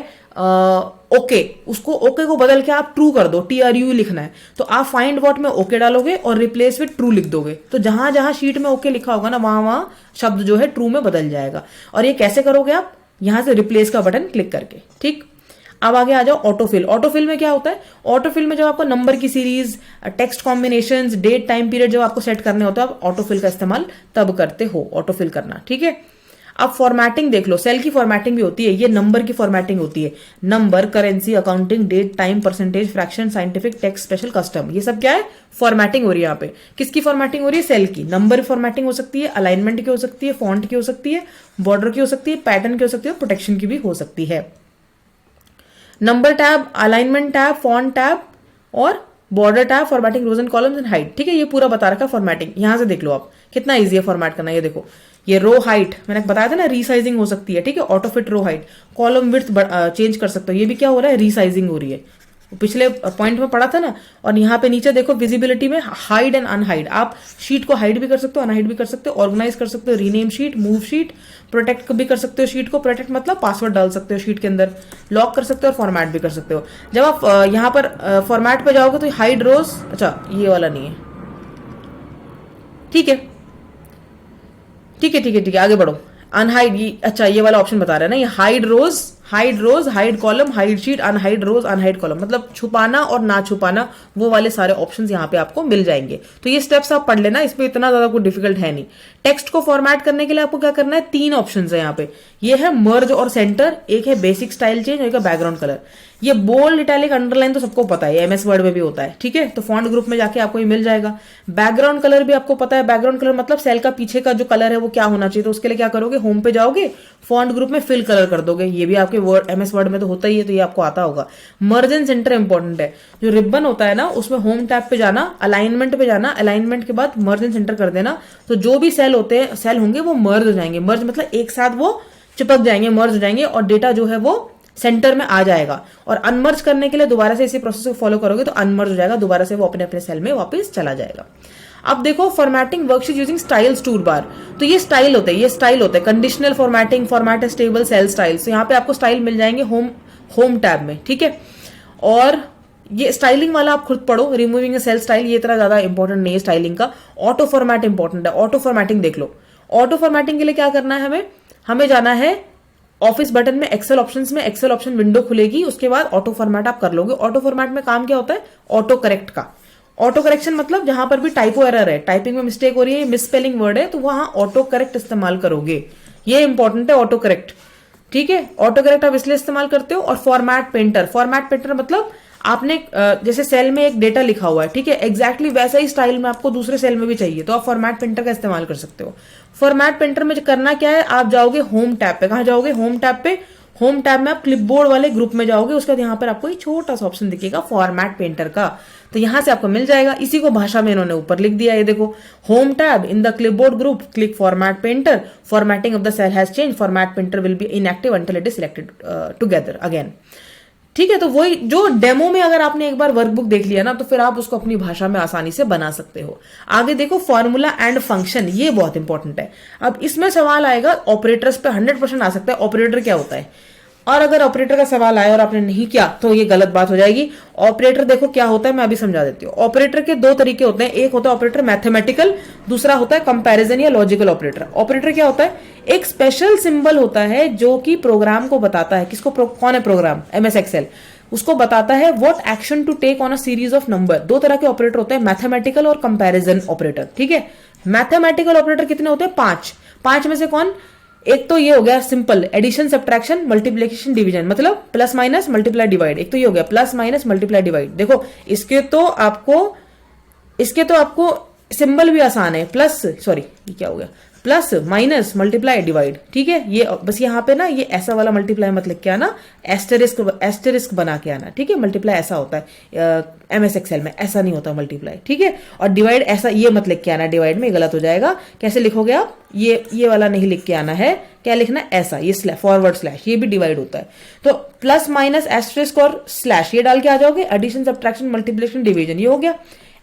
ओके, उसको ओके को बदल के आप ट्रू कर दो, TRU लिखना है, तो आप फाइंड व्हाट में ओके डालोगे और रिप्लेस विद ट्रू लिख दोगे। तो जहां जहां शीट में ओके लिखा होगा ना वहां शब्द जो है ट्रू में बदल जाएगा। और ये कैसे करोगे आप, यहां से रिप्लेस का बटन क्लिक करके, ठीक। अब आगे आ जाओ ऑटोफिल। ऑटोफिल में क्या होता है, ऑटोफिल में जब आपको नंबर की series, text combinations, date, time period जब आपको सेट करने होता है, आप ऑटोफिल का इस्तेमाल तब करते हो, ऑटोफिल करना, ठीक है। अब फॉर्मेटिंग देख लो, सेल की फॉर्मेटिंग भी होती है, ये नंबर की फॉर्मेटिंग होती है। Number, currency, accounting, date, time, percentage, fraction, scientific, text, special, custom, ये सब क्या है, फॉर्मेटिंग हो रही है यहाँ पे। किसकी फॉर्मेटिंग हो रही है, सेल की। नंबर फॉर्मेटिंग हो सकती है, अलाइनमेंट की हो सकती है, फॉन्ट की हो सकती है, बॉर्डर की हो सकती है, पैटर्न की हो सकती है, प्रोटेक्शन की भी हो सकती है। Number tab, alignment tab, font tab और border tab, formatting rows and columns and height, ठीक है। ये पूरा बता रखा फॉर्मेटिंग। यहां से देख लो आप कितना इजी है फॉर्मेट करना। ये देखो, ये रो हाइट मैंने बताया था ना, रीसाइजिंग हो सकती है, ठीक है। Auto fit row height, column width change कर सकते हो, ये भी क्या हो रहा है, रीसाइजिंग हो रही है। पिछले पॉइंट में पढ़ा था ना। और यहाँ पे नीचे देखो विजिबिलिटी में हाइड एंड अनहाइड, आप शीट को हाइड भी कर सकते हो, अनहाइड भी कर सकते हो, ऑर्गेनाइज कर सकते हो, rename sheet, move sheet, protect भी कर सकते हो शीट को। प्रोटेक्ट मतलब पासवर्ड डाल सकते हो शीट के अंदर, लॉक कर सकते हो और फॉर्मेट भी कर सकते हो। जब आप यहाँ पर फॉर्मेट पे जाओगे तो हाइड रोज, अच्छा ये वाला नहीं है, ठीक है, ठीक है, ठीक है, ठीक है, आगे बढ़ो। अनहाइड, ये अच्छा ये वाला ऑप्शन बता रहा है ना, ये hide rows, hide column, hide sheet, unhide rows, unhide column, मतलब छुपाना और ना छुपाना, वो वाले सारे ऑप्शंस यहाँ पे आपको मिल जाएंगे। तो ये स्टेप्स आप पढ़ लेना, इसमें इतना ज्यादा कुछ डिफिकल्ट है नहीं। टेक्स्ट को फॉर्मेट करने के लिए आपको क्या करना है, 3 ऑप्शन है यहाँ पे। ये है मर्ज और सेंटर, एक है बेसिक स्टाइल चेंज, एक है बैकग्राउंड कलर। ये बोल्ड, इटैलिक, अंडरलाइन तो सबको पता है, एमएस वर्ड में भी होता है, ठीक है। तो फॉन्ट ग्रुप में जाके आपको ये मिल जाएगा। बैकग्राउंड कलर भी आपको पता है, बैकग्राउंड कलर मतलब सेल का पीछे का जो कलर है वो क्या होना चाहिए। तो उसके लिए क्या करोगे, होम पे जाओगे, फॉन्ट ग्रुप में फिल कलर कर दोगे। ये भी आपके वर्ड, एमएस वर्ड में तो होता ही है, तो ये आपको आता होगा। मर्ज एंड सेंटर इंपॉर्टेंट है, जो रिबन होता है ना उसमें होम टैब पे जाना, अलाइनमेंट पे जाना, अलाइनमेंट के बाद मर्ज एंड सेंटर कर देना। तो जो भी सेल होंगे वो मर्ज हो जाएंगे। मर्ज मतलब एक साथ वो चिपक जाएंगे, मर्ज हो जाएंगे, और डेटा जो है वो सेंटर में आ जाएगा। और अनमर्ज करने के लिए दोबारा से इसी प्रोसेस को फॉलो करोगे तो अनमर्ज हो जाएगा, दोबारा से वो अपने अपने सेल में वापस चला जाएगा। अब देखो formatting worksheet using styles tool bar. तो ये स्टाइल होते हैं, conditional formatting, format as table, cell styles. तो यहाँ पे आपको स्टाइल मिल जाएंगे होम टैब में, ठीक है। और ये स्टाइलिंग वाला आप खुद पढ़ो, रिमूविंग सेल स्टाइल, ये इतना ज्यादा इंपॉर्टेंट नहीं है स्टाइलिंग का। ऑटो फॉर्मेट इंपॉर्टेंट है, ऑटो फॉर्मेटिंग देख लो। ऑटो फॉर्मेटिंग के लिए क्या करना है, हमें जाना है ऑफिस बटन में, एक्सेल ऑप्शंस में, एक्सेल ऑप्शन विंडो खुलेगी, उसके बाद ऑटो फॉर्मेट आप कर लोगे। ऑटो फॉर्मेट में काम क्या होता है, ऑटो करेक्ट का। ऑटो करेक्शन मतलब जहां पर भी टाइपो एरर है, टाइपिंग में मिस्टेक हो रही है, मिस स्पेलिंग वर्ड है, तो वहां ऑटो करेक्ट इस्तेमाल करोगे। ये इंपॉर्टेंट है ऑटो करेक्ट, ठीक है। ऑटो करेक्ट आप इसलिए इस्तेमाल करते हो। और फॉर्मेट पेंटर मतलब आपने जैसे सेल में एक डेटा लिखा हुआ है, ठीक है, एग्जैक्टली वैसा ही स्टाइल में आपको दूसरे सेल में भी चाहिए, तो आप फॉर्मेट पेंटर का इस्तेमाल कर सकते हो। फॉर्मेट पेंटर में करना क्या है, आप जाओगे होम टैब पे। कहां जाओगे, होम टैब पे। होम टैब में आप क्लिपबोर्ड वाले ग्रुप में जाओगे, उसके बाद यहाँ पर आपको एक छोटा सा ऑप्शन दिखेगा फॉर्मेट पेंटर का, तो यहां से आपको मिल जाएगा। इसी को भाषा में इन्होंने ऊपर लिख दिया है, देखो, home tab in the clipboard group, click format painter, formatting of the cell has change, format painter will be inactive until it is selected together again, ठीक है। तो वही जो डेमो में अगर आपने एक बार वर्कबुक देख लिया ना, तो फिर आप उसको अपनी भाषा में आसानी से बना सकते हो। आगे देखो फॉर्मूला एंड फंक्शन, ये बहुत इंपॉर्टेंट है। अब इसमें सवाल आएगा, ऑपरेटर्स पे 100% आ सकता है, ऑपरेटर क्या होता है। और अगर ऑपरेटर का सवाल आया और आपने नहीं किया तो ये गलत बात हो जाएगी। ऑपरेटर देखो क्या होता है, मैं अभी समझा देती हूँ। ऑपरेटर के 2 तरीके होते हैं, एक होता है ऑपरेटर मैथमेटिकल, दूसरा होता है कंपैरिजन या लॉजिकल ऑपरेटर। ऑपरेटर क्या होता है, एक स्पेशल सिंबल होता है जो कि प्रोग्राम को बताता है, किसको, कौन है प्रोग्राम, एमएस एक्सेल, उसको बताता है what action to take on a series of number. 2 तरह के ऑपरेटर होते हैं, मैथमेटिकल और कंपैरिजन ऑपरेटर, ठीक है। मैथमेटिकल ऑपरेटर कितने होते हैं, 5 में से कौन, एक तो ये हो गया simple addition, subtraction, multiplication, division, मतलब प्लस माइनस मल्टीप्लाई डिवाइड। एक तो ये हो गया प्लस माइनस मल्टीप्लाई डिवाइड। देखो इसके तो आपको सिंबल भी आसान है, ये क्या हो गया, प्लस माइनस मल्टीप्लाई डिवाइड, ठीक है। ये बस यहाँ पे ना ये ऐसा वाला मल्टीप्लाई मत लिख के आना, एस्टेरिस्क बना के आना, ठीक है। मल्टीप्लाई ऐसा होता है एमएस एक्सेल में, ऐसा नहीं होता मल्टीप्लाई, ठीक है। और डिवाइड ऐसा ये मत लिख के आना, डिवाइड में गलत हो जाएगा। कैसे लिखोगे आप, ये वाला नहीं लिख के आना है, क्या लिखना है, ऐसा, ये फॉरवर्ड स्लैश, ये भी डिवाइड होता है। तो प्लस माइनस एस्टेरिस्क और स्लैश ये डाल के आ जाओगे, एडिशन सब्ट्रैक्शन मल्टीप्लिकेशन डिवीजन, ये हो गया।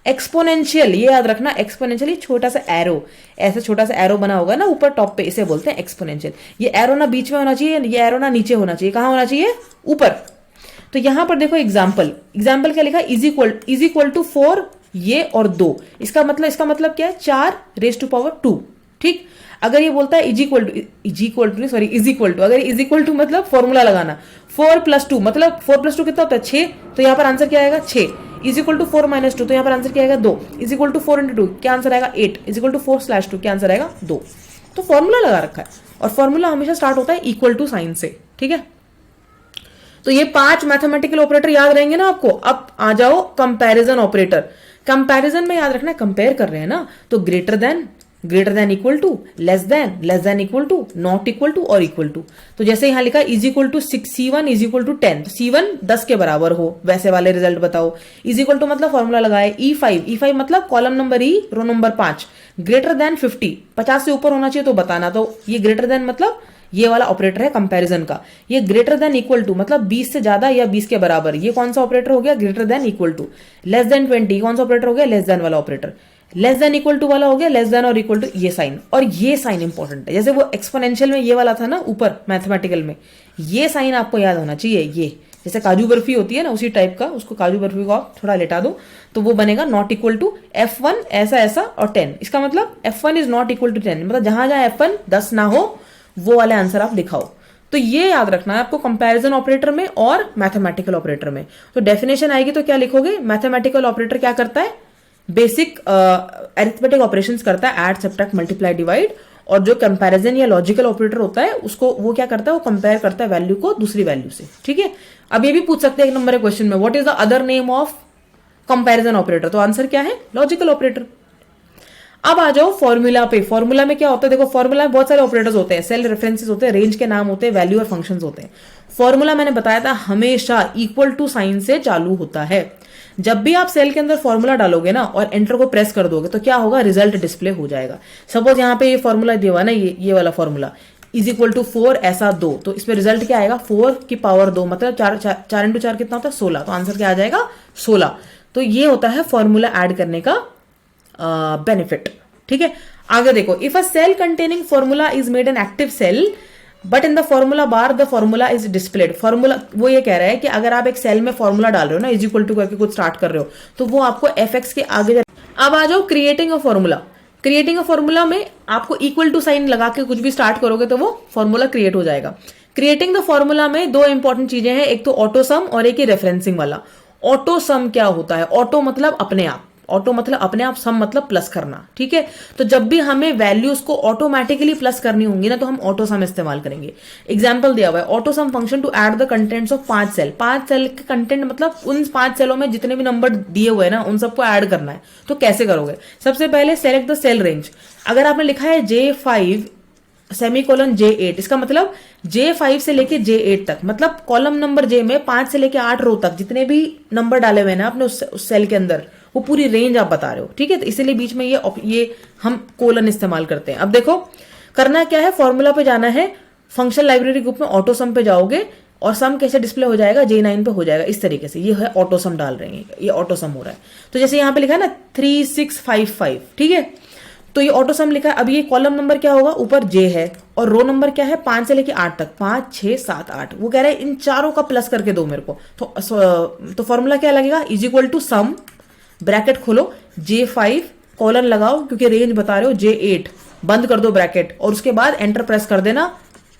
एक्सपोनेंशियल, ये याद रखना, एक्सपोनेंशियल, छोटा सा एरो, ऐसा छोटा सा एरो बना होगा ना ऊपर टॉप पे, इसे बोलते हैं एक्सपोनेंशियल। ये एरो ना बीच में होना चाहिए, ये एरो ना नीचे होना चाहिए, कहां होना चाहिए, ऊपर। तो यहां पर देखो एग्जाम्पल क्या लिखा, इज इक्वल टू 4 ये और 2, इसका मतलब क्या है, 4⁻², ठीक। अगर ये बोलता है इज इक्वल टू, अगर इज इक्वल टू मतलब फॉर्मूला लगाना, 4+2 मतलब 4+2 कितना होता है, 6, तो यहां पर आंसर क्या आएगा, 6। इज इक्वल टू 4-2, तो यहां पर आंसर क्या आएगा, 2। इज इक्वल टू 4 × 2, क्या आंसर आएगा, 8। इज इक्वल टू 4/2, क्या आंसर आएगा, 2। तो फॉर्मूला लगा रखा है, और फॉर्मूला हमेशा स्टार्ट होता है इक्वल टू साइन से, ठीक है। तो ये 5 मैथमेटिकल ऑपरेटर याद रहेंगे ना आपको। अब आ जाओ कंपैरिजन ऑपरेटर। कंपैरिजन में याद रखना, कंपेयर कर रहे हैं ना, तो greater than equal to, less than equal to, not equal to और इक्वल टू। तो जैसे यहां लिखा is equal to 6, C1 is equal to 10, तो C1 10 के बराबर हो, वैसे वाले रिजल्ट बताओ। इज इक्वल टू मतलब फॉर्मूला लगाए, E5 मतलब column number E, row number 5, greater than 50 से ऊपर होना चाहिए तो बताना। तो ये ग्रेटर देन मतलब ये वाला ऑपरेटर है कंपैरिजन का। ये ग्रेटर देन इक्वल टू मतलब 20 से ज्यादा या 20 के बराबर, ये कौन सा ऑपरेटर हो गया, greater than equal to. Less than 20 कौन सा ऑपरेटर हो गया, लेस देन वाला operator. Less than equal to वाला हो गया लेस देन और इक्वल टू, ये साइन। और ये साइन इंपॉर्टेंट है, जैसे वो एक्सपोनेंशियल में ये वाला था ना ऊपर मैथमेटिकल में, ये साइन आपको याद होना चाहिए। ये जैसे काजू बर्फी होती है ना, उसी टाइप का, उसको काजू बर्फी को आप थोड़ा लेटा दो तो वो बनेगा नॉट इक्वल टू F1 ऐसा और 10। इसका मतलब F1 is not equal to 10, मतलब जहां F1 10 ना हो वो वाले आंसर आप दिखाओ। तो ये याद रखना है आपको कंपैरिजन ऑपरेटर में और मैथमेटिकल ऑपरेटर में। तो डेफिनेशन आएगी तो क्या लिखोगे, मैथमेटिकल ऑपरेटर क्या करता है, बेसिक अरिथमेटिक ऑपरेशंस करता है, ऐड सब्ट्रैक्ट मल्टीप्लाई डिवाइड। और जो कंपैरिजन या लॉजिकल ऑपरेटर होता है उसको वो क्या करता है, वो कंपेयर करता है वैल्यू को दूसरी वैल्यू से। ठीक है, अब ये भी पूछ सकते हैं एक नंबर के क्वेश्चन में, what is the other name of comparison operator, तो आंसर क्या है, लॉजिकल ऑपरेटर। अब आ जाओ फॉर्मूला पे। फॉर्मूला में क्या होता है, देखो फॉर्मूला में बहुत सारे ऑपरेटर्स होते हैं, सेल रेफरेंसेस होते हैं, रेंज के नाम होते हैं, वैल्यू और फंक्शंस होते हैं। फॉर्मूला मैंने बताया था हमेशा इक्वल टू साइन से चालू होता है। जब भी आप सेल के अंदर फॉर्मूला डालोगे ना और एंटर को प्रेस कर दोगे तो क्या होगा, रिजल्ट डिस्प्ले हो जाएगा। सपोज यहाँ पे ये फॉर्मूला दिया हुआ ना, ये वाला फॉर्मूला इज इक्वल टू 4 ऐसा 2, तो इसमें रिजल्ट क्या आएगा, 4 की पावर 2 मतलब 4 इंटू 4 कितना होता है 16, तो आंसर क्या आ जाएगा 16। तो ये होता है फॉर्मूला ऐड करने का बेनिफिट। ठीक है, आगे देखो, if a cell containing formula is made an active cell but in the formula bar the formula is displayed. Formula वो ये कह रहा है कि अगर आप एक सेल में फॉर्मूला डाल रहे हो ना, इज इक्वल टू करके कुछ स्टार्ट कर रहे हो, तो वो आपको एफ एक्स के आगे। अब आ जाओ creating a formula. Creating a formula में आपको इक्वल टू साइन लगा के कुछ भी स्टार्ट करोगे तो वो फॉर्मूला क्रिएट हो जाएगा। क्रिएटिंग द फॉर्मूला में दो इंपॉर्टेंट चीजें हैं, एक तो ऑटो सम और एक ही रेफरेंसिंग वाला। ऑटो सम क्या होता है, ऑटो मतलब अपने आप, ऑटो मतलब अपने आप, सम मतलब प्लस करना। ठीक है, तो जब भी हमें वैल्यूज को ऑटोमेटिकली प्लस करनी होंगी ना तो हम ऑटो सम इस्तेमाल करेंगे। एग्जांपल दिया हुआ है, auto sum function to add the contents of 5 cell. 5 cell के कंटेंट मतलब उन 5 सेलों में जितने भी नंबर दिए हुए हैं ना उन सबको ऐड करना है। तो कैसे करोगे, सबसे पहले सेलेक्ट द सेल रेंज। अगर आपने लिखा है J5 सेमीकोलन J8, इसका मतलब J5 से लेके J8 तक, मतलब कॉलम नंबर J में 5 से लेके 8 रो तक जितने भी नंबर डाले हुए हैं ना आपने उस सेल के अंदर, वो पूरी रेंज आप बता रहे हो। ठीक है, तो इसीलिए बीच में ये हम कोलन इस्तेमाल करते हैं। अब देखो करना क्या है, फॉर्मूला पे जाना है, फंक्शन लाइब्रेरी ग्रुप में ऑटो सम पे जाओगे और सम कैसे डिस्प्ले हो जाएगा, J9 पे हो जाएगा इस तरीके से। ये है ऑटो सम डाल रहे हैं, ये ऑटो सम हो रहा है। तो जैसे यहाँ पे लिखा है ना 3655, ठीक है, तो ये ऑटो सम लिखा है। अब ये कॉलम नंबर क्या होगा, ऊपर J है और रो नंबर क्या है 5 से लेके 8 तक, 5 6 7 8। वो कह रहा है इन चारों का प्लस करके दो मेरे को। तो फॉर्मूला क्या लगेगा, is equal to sum bracket खोलो J5 कॉलन लगाओ क्योंकि रेंज बता रहे हो J8, बंद कर दो ब्रैकेट और उसके बाद एंटर प्रेस कर देना,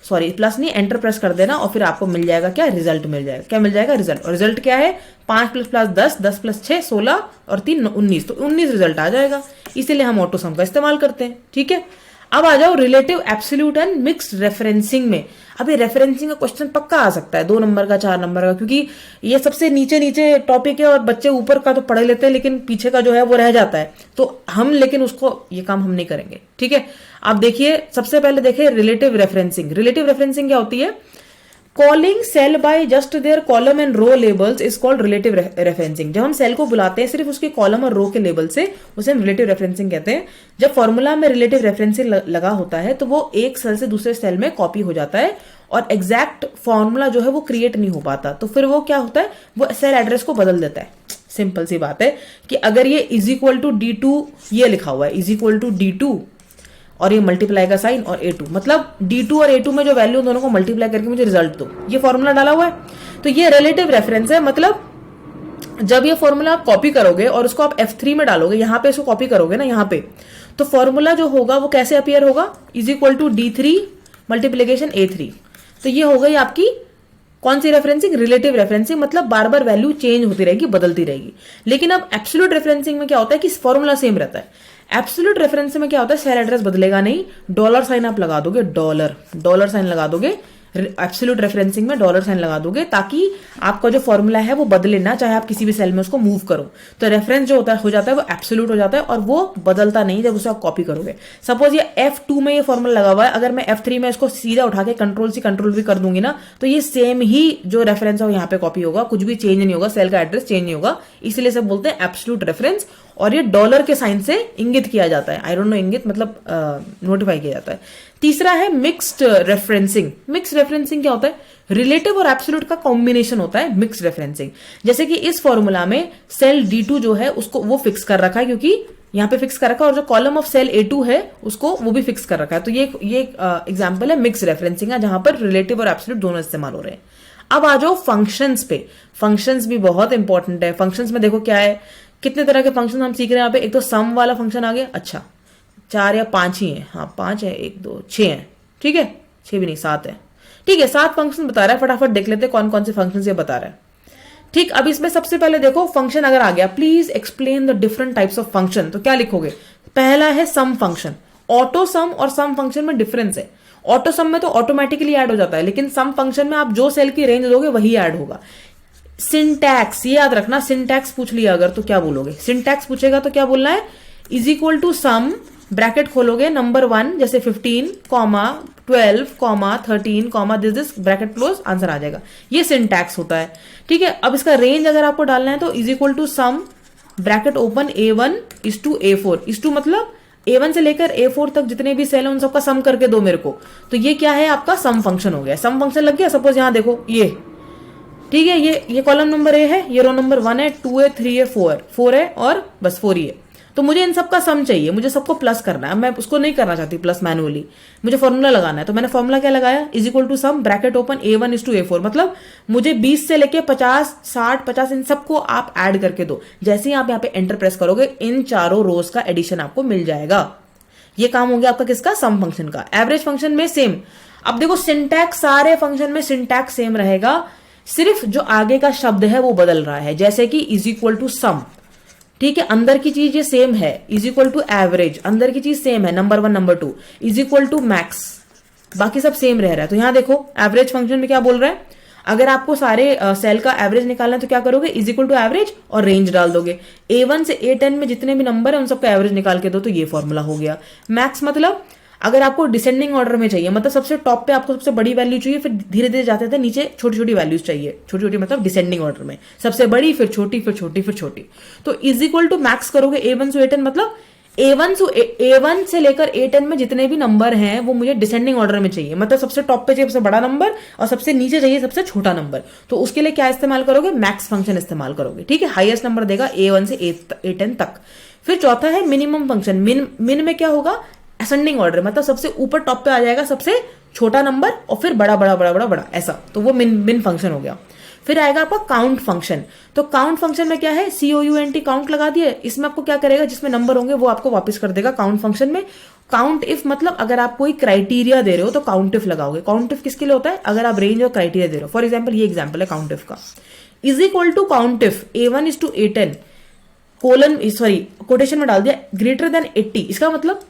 सॉरी प्लस नहीं एंटर प्रेस कर देना और फिर आपको मिल जाएगा क्या, रिजल्ट मिल जाएगा। क्या मिल जाएगा, रिजल्ट। और रिजल्ट क्या है, 5 + 10, 10 + 6 16 और 3 19, तो 19 रिजल्ट आ जाएगा। इसीलिए हम ऑटो सम का इस्तेमाल करते हैं। ठीक है, अब आ जाओ relative absolute and mixed referencing में। अब ये रेफरेंसिंग का क्वेश्चन पक्का आ सकता है 2 नंबर का 4 नंबर का, क्योंकि ये सबसे नीचे नीचे टॉपिक है और बच्चे ऊपर का तो पढ़ लेते हैं लेकिन पीछे का जो है वो रह जाता है। तो हम लेकिन उसको ये काम हम नहीं करेंगे। ठीक है, आप देखिए सबसे पहले देखिए रिलेटिव रेफरेंसिंग। रिलेटिव रेफरेंसिंग क्या होती है, calling cell by just their column and row labels is called relative referencing. जब हम सेल को बुलाते हैं सिर्फ उसके कॉलम और रो के लेबल से, उसे हम रिलेटिव रेफरेंसिंग कहते हैं। जब फॉर्मूला में रिलेटिव रेफरेंसिंग लगा होता है तो वो एक सेल से दूसरे सेल में कॉपी हो जाता है और एग्जैक्ट फॉर्मूला जो है वो क्रिएट नहीं हो पाता। तो फिर वो क्या होता है, वो सेल एड्रेस को बदल देता है। सिंपल सी बात है कि अगर ये इज इक्वल टू D2 ये लिखा हुआ है, इज इक्वल टू D2 और ये मल्टीप्लाई का साइन और A2, मतलब D2 और A2 में जो वैल्यू दोनों को मल्टीप्लाई करके मुझे रिजल्ट दो, ये फॉर्मूला डाला हुआ है। तो ये रिलेटिव रेफरेंस है, मतलब जब ये फॉर्मूला आप कॉपी करोगे और उसको आप F3 में डालोगे, यहां पे इसको कॉपी करोगे ना यहाँ पे, तो फॉर्मूला जो होगा वो कैसे अपीयर होगा, is equal to D3 multiplication A3। तो ये हो गई आपकी कौन सी रेफरेंसिंग, रिलेटिव रेफरेंसिंग, मतलब बार बार वैल्यू चेंज होती रहेगी, बदलती रहेगी। लेकिन अब एब्सोल्यूट रेफरेंसिंग में क्या होता है कि फॉर्मूला सेम रहता है। एब्सोल्यूट रेफरेंस में क्या होता है, सेल एड्रेस बदलेगा नहीं, डॉलर साइन आप लगा दोगे, डॉलर साइन लगा दोगे। एब्सोल्यूट रेफरेंसिंग में डॉलर साइन लगा दोगे ताकि आपका जो फॉर्मूला है वो बदले ना, चाहे आप किसी भी सेल में उसको मूव करो। तो रेफरेंस जो होता है हो जाता है वो एब्सोल्यूट हो जाता है और वो बदलता नहीं जब उसे आप कॉपी करोगे। सपोज ये F2 में ये फॉर्मूला लगा हुआ है, अगर मैं F3 में इसको सीधा उठा के कंट्रोल भी कर दूंगी ना तो ये सेम ही जो रेफरेंस है वो यहाँ पे कॉपी होगा, कुछ भी चेंज नहीं होगा, सेल का एड्रेस चेंज नहीं होगा। इसलिए सब बोलते हैं एब्सोल्यूट रेफरेंस। और ये डॉलर के साइन से इंगित किया जाता है, आई डोंट नो इंगित मतलब नोटिफाई किया जाता है। तीसरा है मिक्स्ड रेफरेंसिंग। मिक्स्ड रेफरेंसिंग क्या होता है, रिलेटिव और एब्सोल्यूट का कॉम्बिनेशन होता है मिक्स्ड रेफरेंसिंग। जैसे कि इस फॉर्मूला में सेल D2 जो है उसको वो फिक्स कर रखा है, क्योंकि यहाँ पे फिक्स कर रखा है, और जो कॉलम ऑफ सेल A2 है उसको वो भी फिक्स कर रखा है। तो ये एग्जाम्पल है मिक्स्ड रेफरेंसिंग है, जहां पर रिलेटिव और एब्सोल्यूट दोनों इस्तेमाल हो रहे हैं। अब आ जाओ फंक्शंस पे। फंक्शंस भी बहुत इंपॉर्टेंट है। फंक्शंस में देखो क्या है, कितने तरह के फंक्शन हम सीख रहे हैं यहाँ पे। एक तो सम वाला फंक्शन आ गया, अच्छा 4 या 5 ही है, हाँ 5 है, 1 2 6 है, ठीक है 6 भी नहीं 7 है, ठीक है 7 फंक्शन बता रहा है। फटाफट देख लेते हैं कौन कौन से फंक्शन ये बता रहा है। ठीक, अब इसमें सबसे पहले देखो फंक्शन अगर आ गया, please explain the different types of function, तो क्या लिखोगे? पहला है सम फंक्शन। ऑटो सम और सम फंक्शन में डिफरेंस है। ऑटो सम में तो ऑटोमेटिकली ऐड हो जाता है, लेकिन सम फंक्शन में आप जो सेल की रेंज दोगे वही ऐड होगा। सिंटैक्स ये याद रखना, सिंटैक्स पूछ लिया अगर तो क्या बोलोगे? सिंटैक्स पूछेगा तो क्या बोलना है? Is equal to sum, bracket खोलोगे नंबर 1 जैसे 15, 12, 13, दिस ब्रैकेट क्लोज, आंसर आ जाएगा। ये सिंटैक्स होता है, ठीक है। अब इसका रेंज अगर आपको डालना है तो is equal to sum, bracket open A1 is to A4, is to मतलब A1 से लेकर A4 तक जितने भी सेल है उन सबका सम करके दो मेरे को। तो ये क्या है? आपका सम फंक्शन हो गया। सम फंक्शन लग गया। सपोज यहां देखो ये, ठीक है, ये कॉलम नंबर A है, ये रो नंबर 1 है, 2 है, 3 है, 4 है और बस 4 ही है। तो मुझे इन सबका सम चाहिए, मुझे सबको प्लस करना है। मैं उसको नहीं करना चाहती प्लस मैनुअली, मुझे फॉर्मूला लगाना है। तो मैंने फॉर्मूला क्या लगाया? Is equal to sum, bracket open A1 is to A4, मतलब मुझे 20 से लेके 50, 60, 50 इन सबको आप ऐड करके दो। जैसे ही आप यहाँ पे एंटर प्रेस करोगे इन चारों रोज का एडिशन आपको मिल जाएगा। ये काम हो गया आपका किसका? सम फंक्शन का। एवरेज फंक्शन में सेम। अब देखो सिंटैक्स, सारे फंक्शन में सिंटैक्स सेम रहेगा, सिर्फ जो आगे का शब्द है वो बदल रहा है। जैसे कि इज इक्वल टू सम, ठीक है, अंदर की चीज ये सेम है। इज इक्वल टू एवरेज, अंदर की चीज सेम है, number 1 number 2। Is equal to max, बाकी सब सेम रह रहा है। तो यहां देखो एवरेज फंक्शन में क्या बोल रहा है? अगर आपको सारे सेल का एवरेज निकालना है तो क्या करोगे? इज इक्वल टू एवरेज और रेंज डाल दोगे। A1 से A10 में जितने भी नंबर है उन सबका एवरेज निकाल के दो, तो ये फॉर्मूला हो गया। मैक्स मतलब अगर आपको डिसेंडिंग ऑर्डर में चाहिए, मतलब सबसे टॉप पे आपको सबसे बड़ी वैल्यू चाहिए, फिर धीरे धीरे जाते थे नीचे छोटी छोटी वैल्यूज चाहिए। छोटी छोटी मतलब डिसेंडिंग ऑर्डर में, सबसे बड़ी फिर छोटी फिर छोटी फिर छोटी। तो इज इक्वल टू मैक्स करोगे A1 से A10, मतलब A1 से लेकर A10 में जितने भी नंबर हैं वो मुझे डिसेंडिंग ऑर्डर में चाहिए, मतलब सबसे टॉप पे चाहिए सबसे बड़ा नंबर और सबसे नीचे चाहिए सबसे छोटा नंबर। तो उसके लिए क्या इस्तेमाल करोगे? मैक्स फंक्शन इस्तेमाल करोगे, ठीक है। हाईएस्ट नंबर देगा A1 से A10 तक। फिर चौथा है मिनिमम फंक्शन। मिन में क्या होगा? असेंडिंग ऑर्डर, मतलब सबसे ऊपर टॉप पे आ जाएगा सबसे छोटा नंबर और फिर बड़ा बड़ा बड़ा बड़ा बड़ा, ऐसा। तो वो मिन फंक्शन हो गया। फिर आएगा आपका काउंट फंक्शन। तो काउंट फंक्शन में क्या है? COUNT, काउंट लगा दिए। इसमें आपको क्या करेगा? जिसमें नंबर होंगे वो आपको वापस कर देगा काउंट फंक्शन में। काउंट इफ मतलब अगर आप कोई क्राइटेरिया दे रहे हो तो काउंट इफ लगाओगे। काउंट इफ किसके लिए होता है? अगर आप रेंज और क्राइटेरिया दे रहे हो। फॉर एग्जाम्पल ये एग्जाम्पल है काउंट इफ का। Is equal to count if A1 is to A10 quotation में डाल दिया ग्रेटर देन 80। इसका मतलब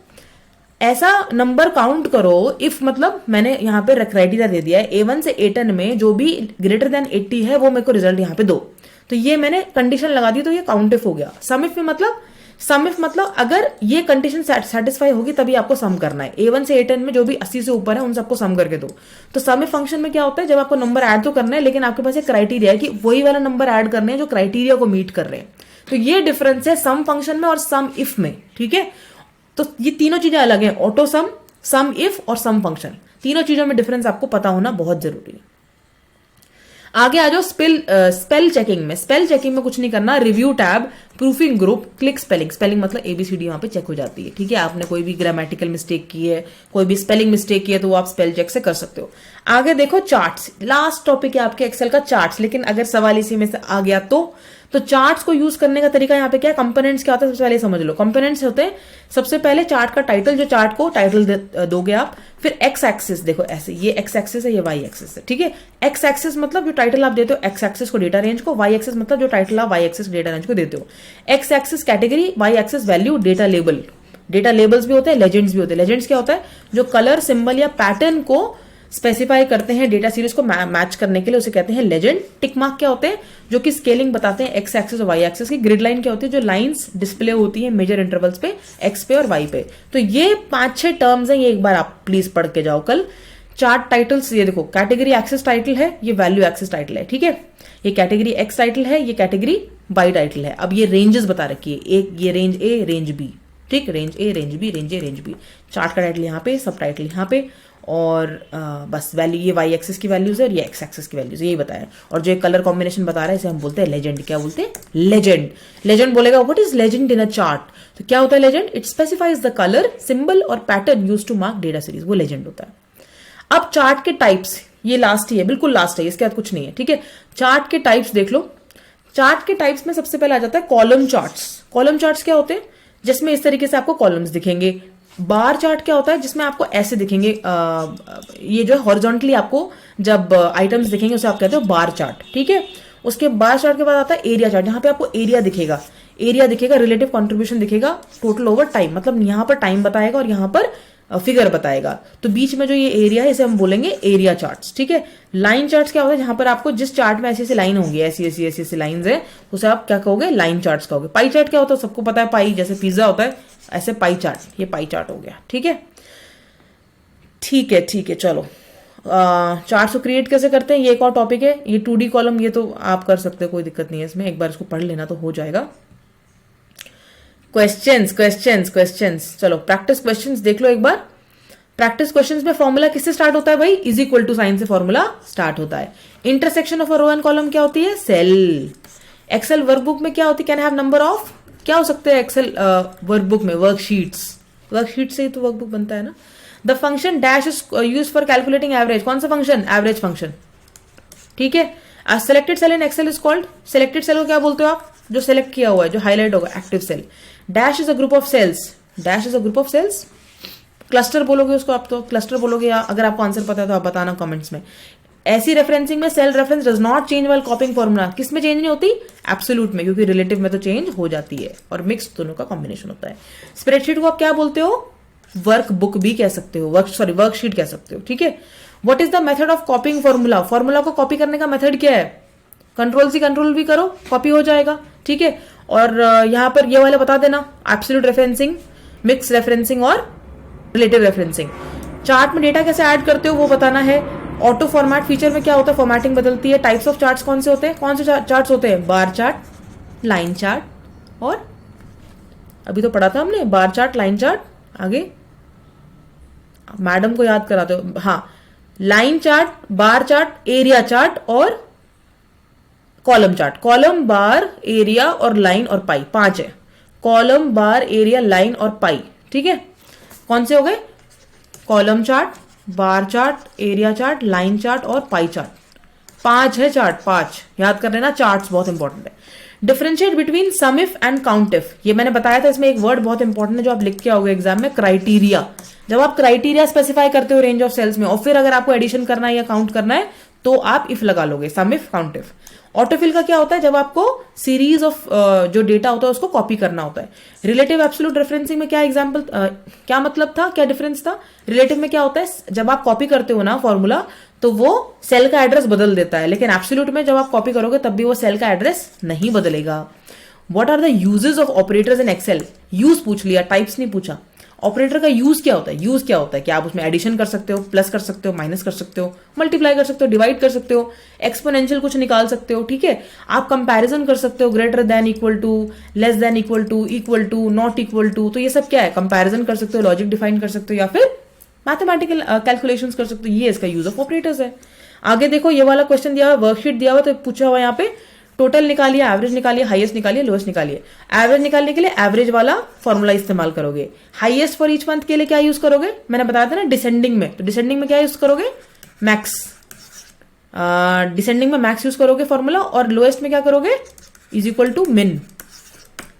ऐसा नंबर काउंट करो, इफ मतलब मैंने यहाँ पे क्राइटेरिया दे दिया है A1 से A10 में जो भी ग्रेटर देन 80 है वो मेरे को रिजल्ट यहाँ पे दो। तो ये मैंने कंडीशन लगा दी, तो ये काउंट इफ हो गया। सम इफ मतलब अगर ये कंडीशन सेटिस्फाई होगी तभी आपको सम करना है। A1 से A10 में जो भी 80 से ऊपर है उन सबको सम करके दो। तो सम इफ फंक्शन में क्या होता है? जब आपको नंबर ऐड तो करना है लेकिन आपके पास एक क्राइटेरिया है कि वही वाला नंबर ऐड करने हैं जो क्राइटेरिया को मीट कर रहे हैं। तो ये डिफरेंस है सम फंक्शन में और सम इफ में, ठीक है। तो ये तीनों चीजें अलग हैं, ऑटो सम इफ और सम फंक्शन। तीनों चीजों में डिफरेंस आपको पता होना बहुत जरूरी है। आगे आ जाओ स्पेल चेकिंग में। स्पेल चेकिंग में कुछ नहीं करना, review tab, proofing group, click spelling मतलब ABCD वहां पे चेक हो जाती है, ठीक है। आपने कोई भी ग्रामेटिकल मिस्टेक की है, कोई भी स्पेलिंग मिस्टेक की है, तो वो आप स्पेल चेक से कर सकते हो। आगे देखो चार्ट्स, लास्ट टॉपिक है आपके एक्सेल का चार्ट्स। लेकिन अगर सवाल इसी में से आ गया तो चार्ट्स को यूज करने का तरीका यहाँ पे क्या है? कंपोनेंट्स क्या होता है सबसे पहले समझ लो। कंपोनेंट्स होते हैं सबसे पहले चार्ट का टाइटल, जो चार्ट को टाइटल दोगे आप। फिर एक्स एक्सिस, देखो ऐसे, ये एक्स एक्सिस है, ये वाई एक्सिस है, ठीक है। एक्स एक्सिस मतलब जो टाइटल आप देते हो एक्स एक्सिस को डेटा रेंज को, वाई एक्सिस मतलब जो टाइटल आप वाई एक्सिस डेटा रेंज को देते हो। X axis category, Y axis value, data label. Data labels भी होते हैं, लेजेंड्स भी होते हैं। लेजेंड्स क्या होता है? जो कलर, सिंबल या पैटर्न को स्पेसिफाई करते हैं डेटा सीरीज को मैच करने के लिए, उसे कहते हैं लेजेंड। टिक मार्क क्या होते हैं? जो कि स्केलिंग बताते हैं एक्स एक्सिस और वाई एक्सिस की। ग्रिड लाइन क्या होती है? जो लाइंस डिस्प्ले होती है मेजर इंटरवल्स पे, एक्स पे और वाई पे। तो ये 5-6 टर्म्स हैं, ये एक बार आप प्लीज पढ़ के जाओ कल। चार्ट टाइटल्स, ये देखो कैटेगरी एक्सिस टाइटल है, ये वैल्यू एक्सिस टाइटल है, ठीक है। ये कैटेगरी एक्स टाइटल है, ये कैटेगरी वाई टाइटल है। अब ये रेंजेस बता रखी है, एक ये रेंज ए, रेंज बी, ठीक, range A, range B, range A, range B. Chart का टाइटल यहाँ पे, सब टाइटल यहाँ पे, और बस वैल्यू ये वाई एक्सिस की वैल्यूज है और ये एक्स एक्सिस की वैल्यूज, यही बताया। और जो कलर कॉम्बिनेशन बता रहा है इसे हम बोलते हैं लेजेंड। क्या बोलते हैं? लेजेंड। लेजेंड बोलेगा what is legend in a chart? तो क्या होता है legend? It specifies the colour, symbol और pattern use to mark data series, वो लेजेंड होता है। अब चार्ट के टाइप्स, ये लास्ट ही है, बिल्कुल लास्ट है, इसके बाद कुछ नहीं है, ठीक है। चार्ट के टाइप्स देख लो। चार्ट के टाइप्स में सबसे पहले आ जाता है कॉलम चार्ट्स। कॉलम चार्ट्स क्या होते हैं? जिसमें इस तरीके से आपको कॉलम्स दिखेंगे, बार चार्ट क्या होता है, जिसमें आपको ऐसे दिखेंगे, ये जो हॉरिजॉन्टली आपको जब आइटम्स दिखेंगे उसे आप कहते हो बार चार्ट, ठीक है। उसके बार चार्ट के बाद आता है एरिया चार्ट, जहां पे आपको एरिया दिखेगा, रिलेटिव कंट्रीब्यूशन दिखेगा टोटल ओवर टाइम, मतलब यहाँ पर टाइम बताएगा और यहाँ पर फिगर बताएगा। तो बीच में जो ये एरिया है इसे हम बोलेंगे एरिया चार्ट्स, ठीक है। लाइन चार्ट्स क्या होता है, जहां पर आपको जिस चार्ट में ऐसी ऐसी लाइन होंगी, ऐसी लाइंस है, उसे आप क्या कहोगे, लाइन चार्ट्स कहोगे। पाई चार्ट क्या होता है, सबको पता है, पाई जैसे पिज्जा होता है ऐसे पाई चार्ट, ये पाई चार्ट हो गया, ठीक है। ठीक है चलो, चार्ट्स को क्रिएट कैसे करते हैं ये एक और टॉपिक है। ये 2D कॉलम ये तो आप कर सकते हो, कोई दिक्कत नहीं है इसमें, एक बार इसको पढ़ लेना तो हो जाएगा। क्वेश्चंस चलो प्रैक्टिस क्वेश्चंस देख लो एक बार। प्रैक्टिस क्वेश्चंस में फॉर्मूला किससे स्टार्ट होता है भाई, इज इक्वल टू साइन से फॉर्मूला स्टार्ट होता है। Intersection of a row and column क्या होती है, सेल। एक्सेल वर्कबुक में क्या होती है, कैन हैव नंबर ऑफ, क्या हो सकते हैं एक्सेल वर्कबुक में, वर्कशीट से ही तो वर्कबुक बनता है ना। The function dash is use for calculating average, कौन सा फंक्शन, एवरेज फंक्शन, ठीक है। Selected cell in Excel is called, selected cell को क्या बोलते हो आप, जो सेलेक्ट किया हुआ है, जो हाईलाइट होगा, active cell. Dash is a group of cells, cluster बोलोगे उसको आप, तो क्लस्टर बोलोगे, या अगर आपको आंसर पता है तो आप बताना कमेंट्स में। ऐसी रेफरेंसिंग में cell reference does not change while copying formula, किस में चेंज नहीं होती, एब्सोल्यूट में, क्योंकि रिलेटिव में तो चेंज हो जाती है, और मिक्स दोनों का कॉम्बिनेशन होता है। स्प्रेडशीट को आप क्या बोलते हो, वर्क बुक भी कह सकते हो, वर्कशीट कह सकते हो, ठीक है। What is the method of कॉपिंग formula, formula को कॉपी करने का मेथड क्या है, कंट्रोल सी कंट्रोल भी करो, कॉपी हो जाएगा, ठीक है। और यहां पर ये वाले बता देना, एब्सोल्यूट रेफरेंसिंग, मिक्स रेफरेंसिंग और रिलेटिव रेफरेंसिंग। चार्ट में डेटा कैसे ऐड करते हो वो बताना है। ऑटो फॉर्मेट फीचर में क्या होता है, फॉर्मेटिंग बदलती है। टाइप्स ऑफ चार्ट्स कौन से होते हैं, कौन से चार्ट्स होते हैं, बार चार्ट, लाइन चार्ट, और अभी तो पढ़ा था हमने बार चार्ट, लाइन चार्ट, आगे मैडम को याद कराते हो, हाँ, line chart, bar chart, area chart और कॉलम चार्ट। कॉलम, बार, एरिया और लाइन और पाई, 5 है। कॉलम, बार, एरिया, लाइन और पाई, ठीक है। कौन से हो गए, column chart, bar chart, area chart, line chart और पाई चार्ट, 5 है चार्ट, 5 याद कर लेना, चार्ट्स बहुत इंपॉर्टेंट है। Differentiate between sum if and count if, ये मैंने बताया था, इसमें एक वर्ड बहुत इंपॉर्टेंट है जो आप लिख के आओगे एग्जाम में, क्राइटेरिया। जब आप क्राइटेरिया स्पेसिफाई करते हो रेंज ऑफ सेल्स में, और फिर अगर आपको एडिशन करना है या काउंट करना है तो आप इफ लगा लोगे, सम इफ, काउंट इफ। ऑटोफिल का क्या होता है, जब आपको सीरीज ऑफ जो डेटा होता है उसको कॉपी करना होता है। रिलेटिव एब्सोल्यूट रेफरेंसिंग में क्या एग्जांपल, क्या मतलब था, क्या डिफरेंस था। रिलेटिव में क्या होता है, जब आप कॉपी करते हो ना फॉर्मूला, तो वो सेल का एड्रेस बदल देता है, लेकिन एब्सोल्यूट में जब आप कॉपी करोगे तब भी वो सेल का एड्रेस नहीं बदलेगा। What are the uses of operators in Excel, use पूछ लिया, टाइप्स नहीं पूछा। ऑपरेटर का यूज क्या होता है, कि आप उसमें एडिशन कर सकते हो, प्लस कर सकते हो, माइनस कर सकते हो, मल्टीप्लाई कर सकते हो, डिवाइड कर सकते हो, एक्सपोनेंशियल कुछ निकाल सकते हो, ठीक है। आप कंपैरिजन कर सकते हो, greater than equal to, less than equal to, not equal to, तो ये सब क्या है, कंपैरिजन कर सकते हो, लॉजिक डिफाइन कर सकते हो, या फिर मैथमेटिकल कैलकुलेशंस कर सकते हो, ये इसका यूज ऑफ ऑपरेटर्स है। आगे देखो, ये वाला क्वेश्चन दिया हुआ, वर्कशीट दिया हुआ, तो पूछा हुआ यहाँ पे टोटल निकालिए, एवरेज निकालिए, हाईएस्ट निकालिए, लोएस्ट निकालिए। एवरेज निकालने के लिए एवरेज वाला फॉर्मूला इस्तेमाल करोगे। हाईएस्ट फॉर ईच मंथ के लिए क्या यूज करोगे, मैंने बताया था ना डिसेंडिंग में, तो डिसेंडिंग में क्या यूज करोगे, मैक्स, डिसेंडिंग में मैक्स यूज करोगे फॉर्मूला, और लोएस्ट में क्या करोगे, इज इक्वल टू मिन,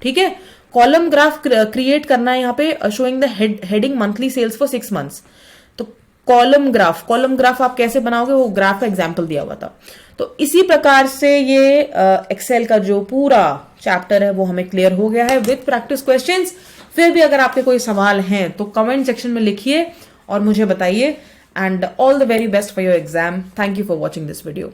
ठीक है। कॉलम ग्राफ क्रिएट करना है यहाँ पे, showing the heading monthly sales for 6 months. तो कॉलम ग्राफ आप कैसे बनाओगे, वो ग्राफ का एग्जाम्पल दिया हुआ था। तो इसी प्रकार से ये एक्सेल का जो पूरा चैप्टर है वो हमें क्लियर हो गया है विद प्रैक्टिस क्वेश्चंस। फिर भी अगर आपके कोई सवाल हैं तो कमेंट सेक्शन में लिखिए और मुझे बताइए। And all the very best for your exam. Thank you for watching this video.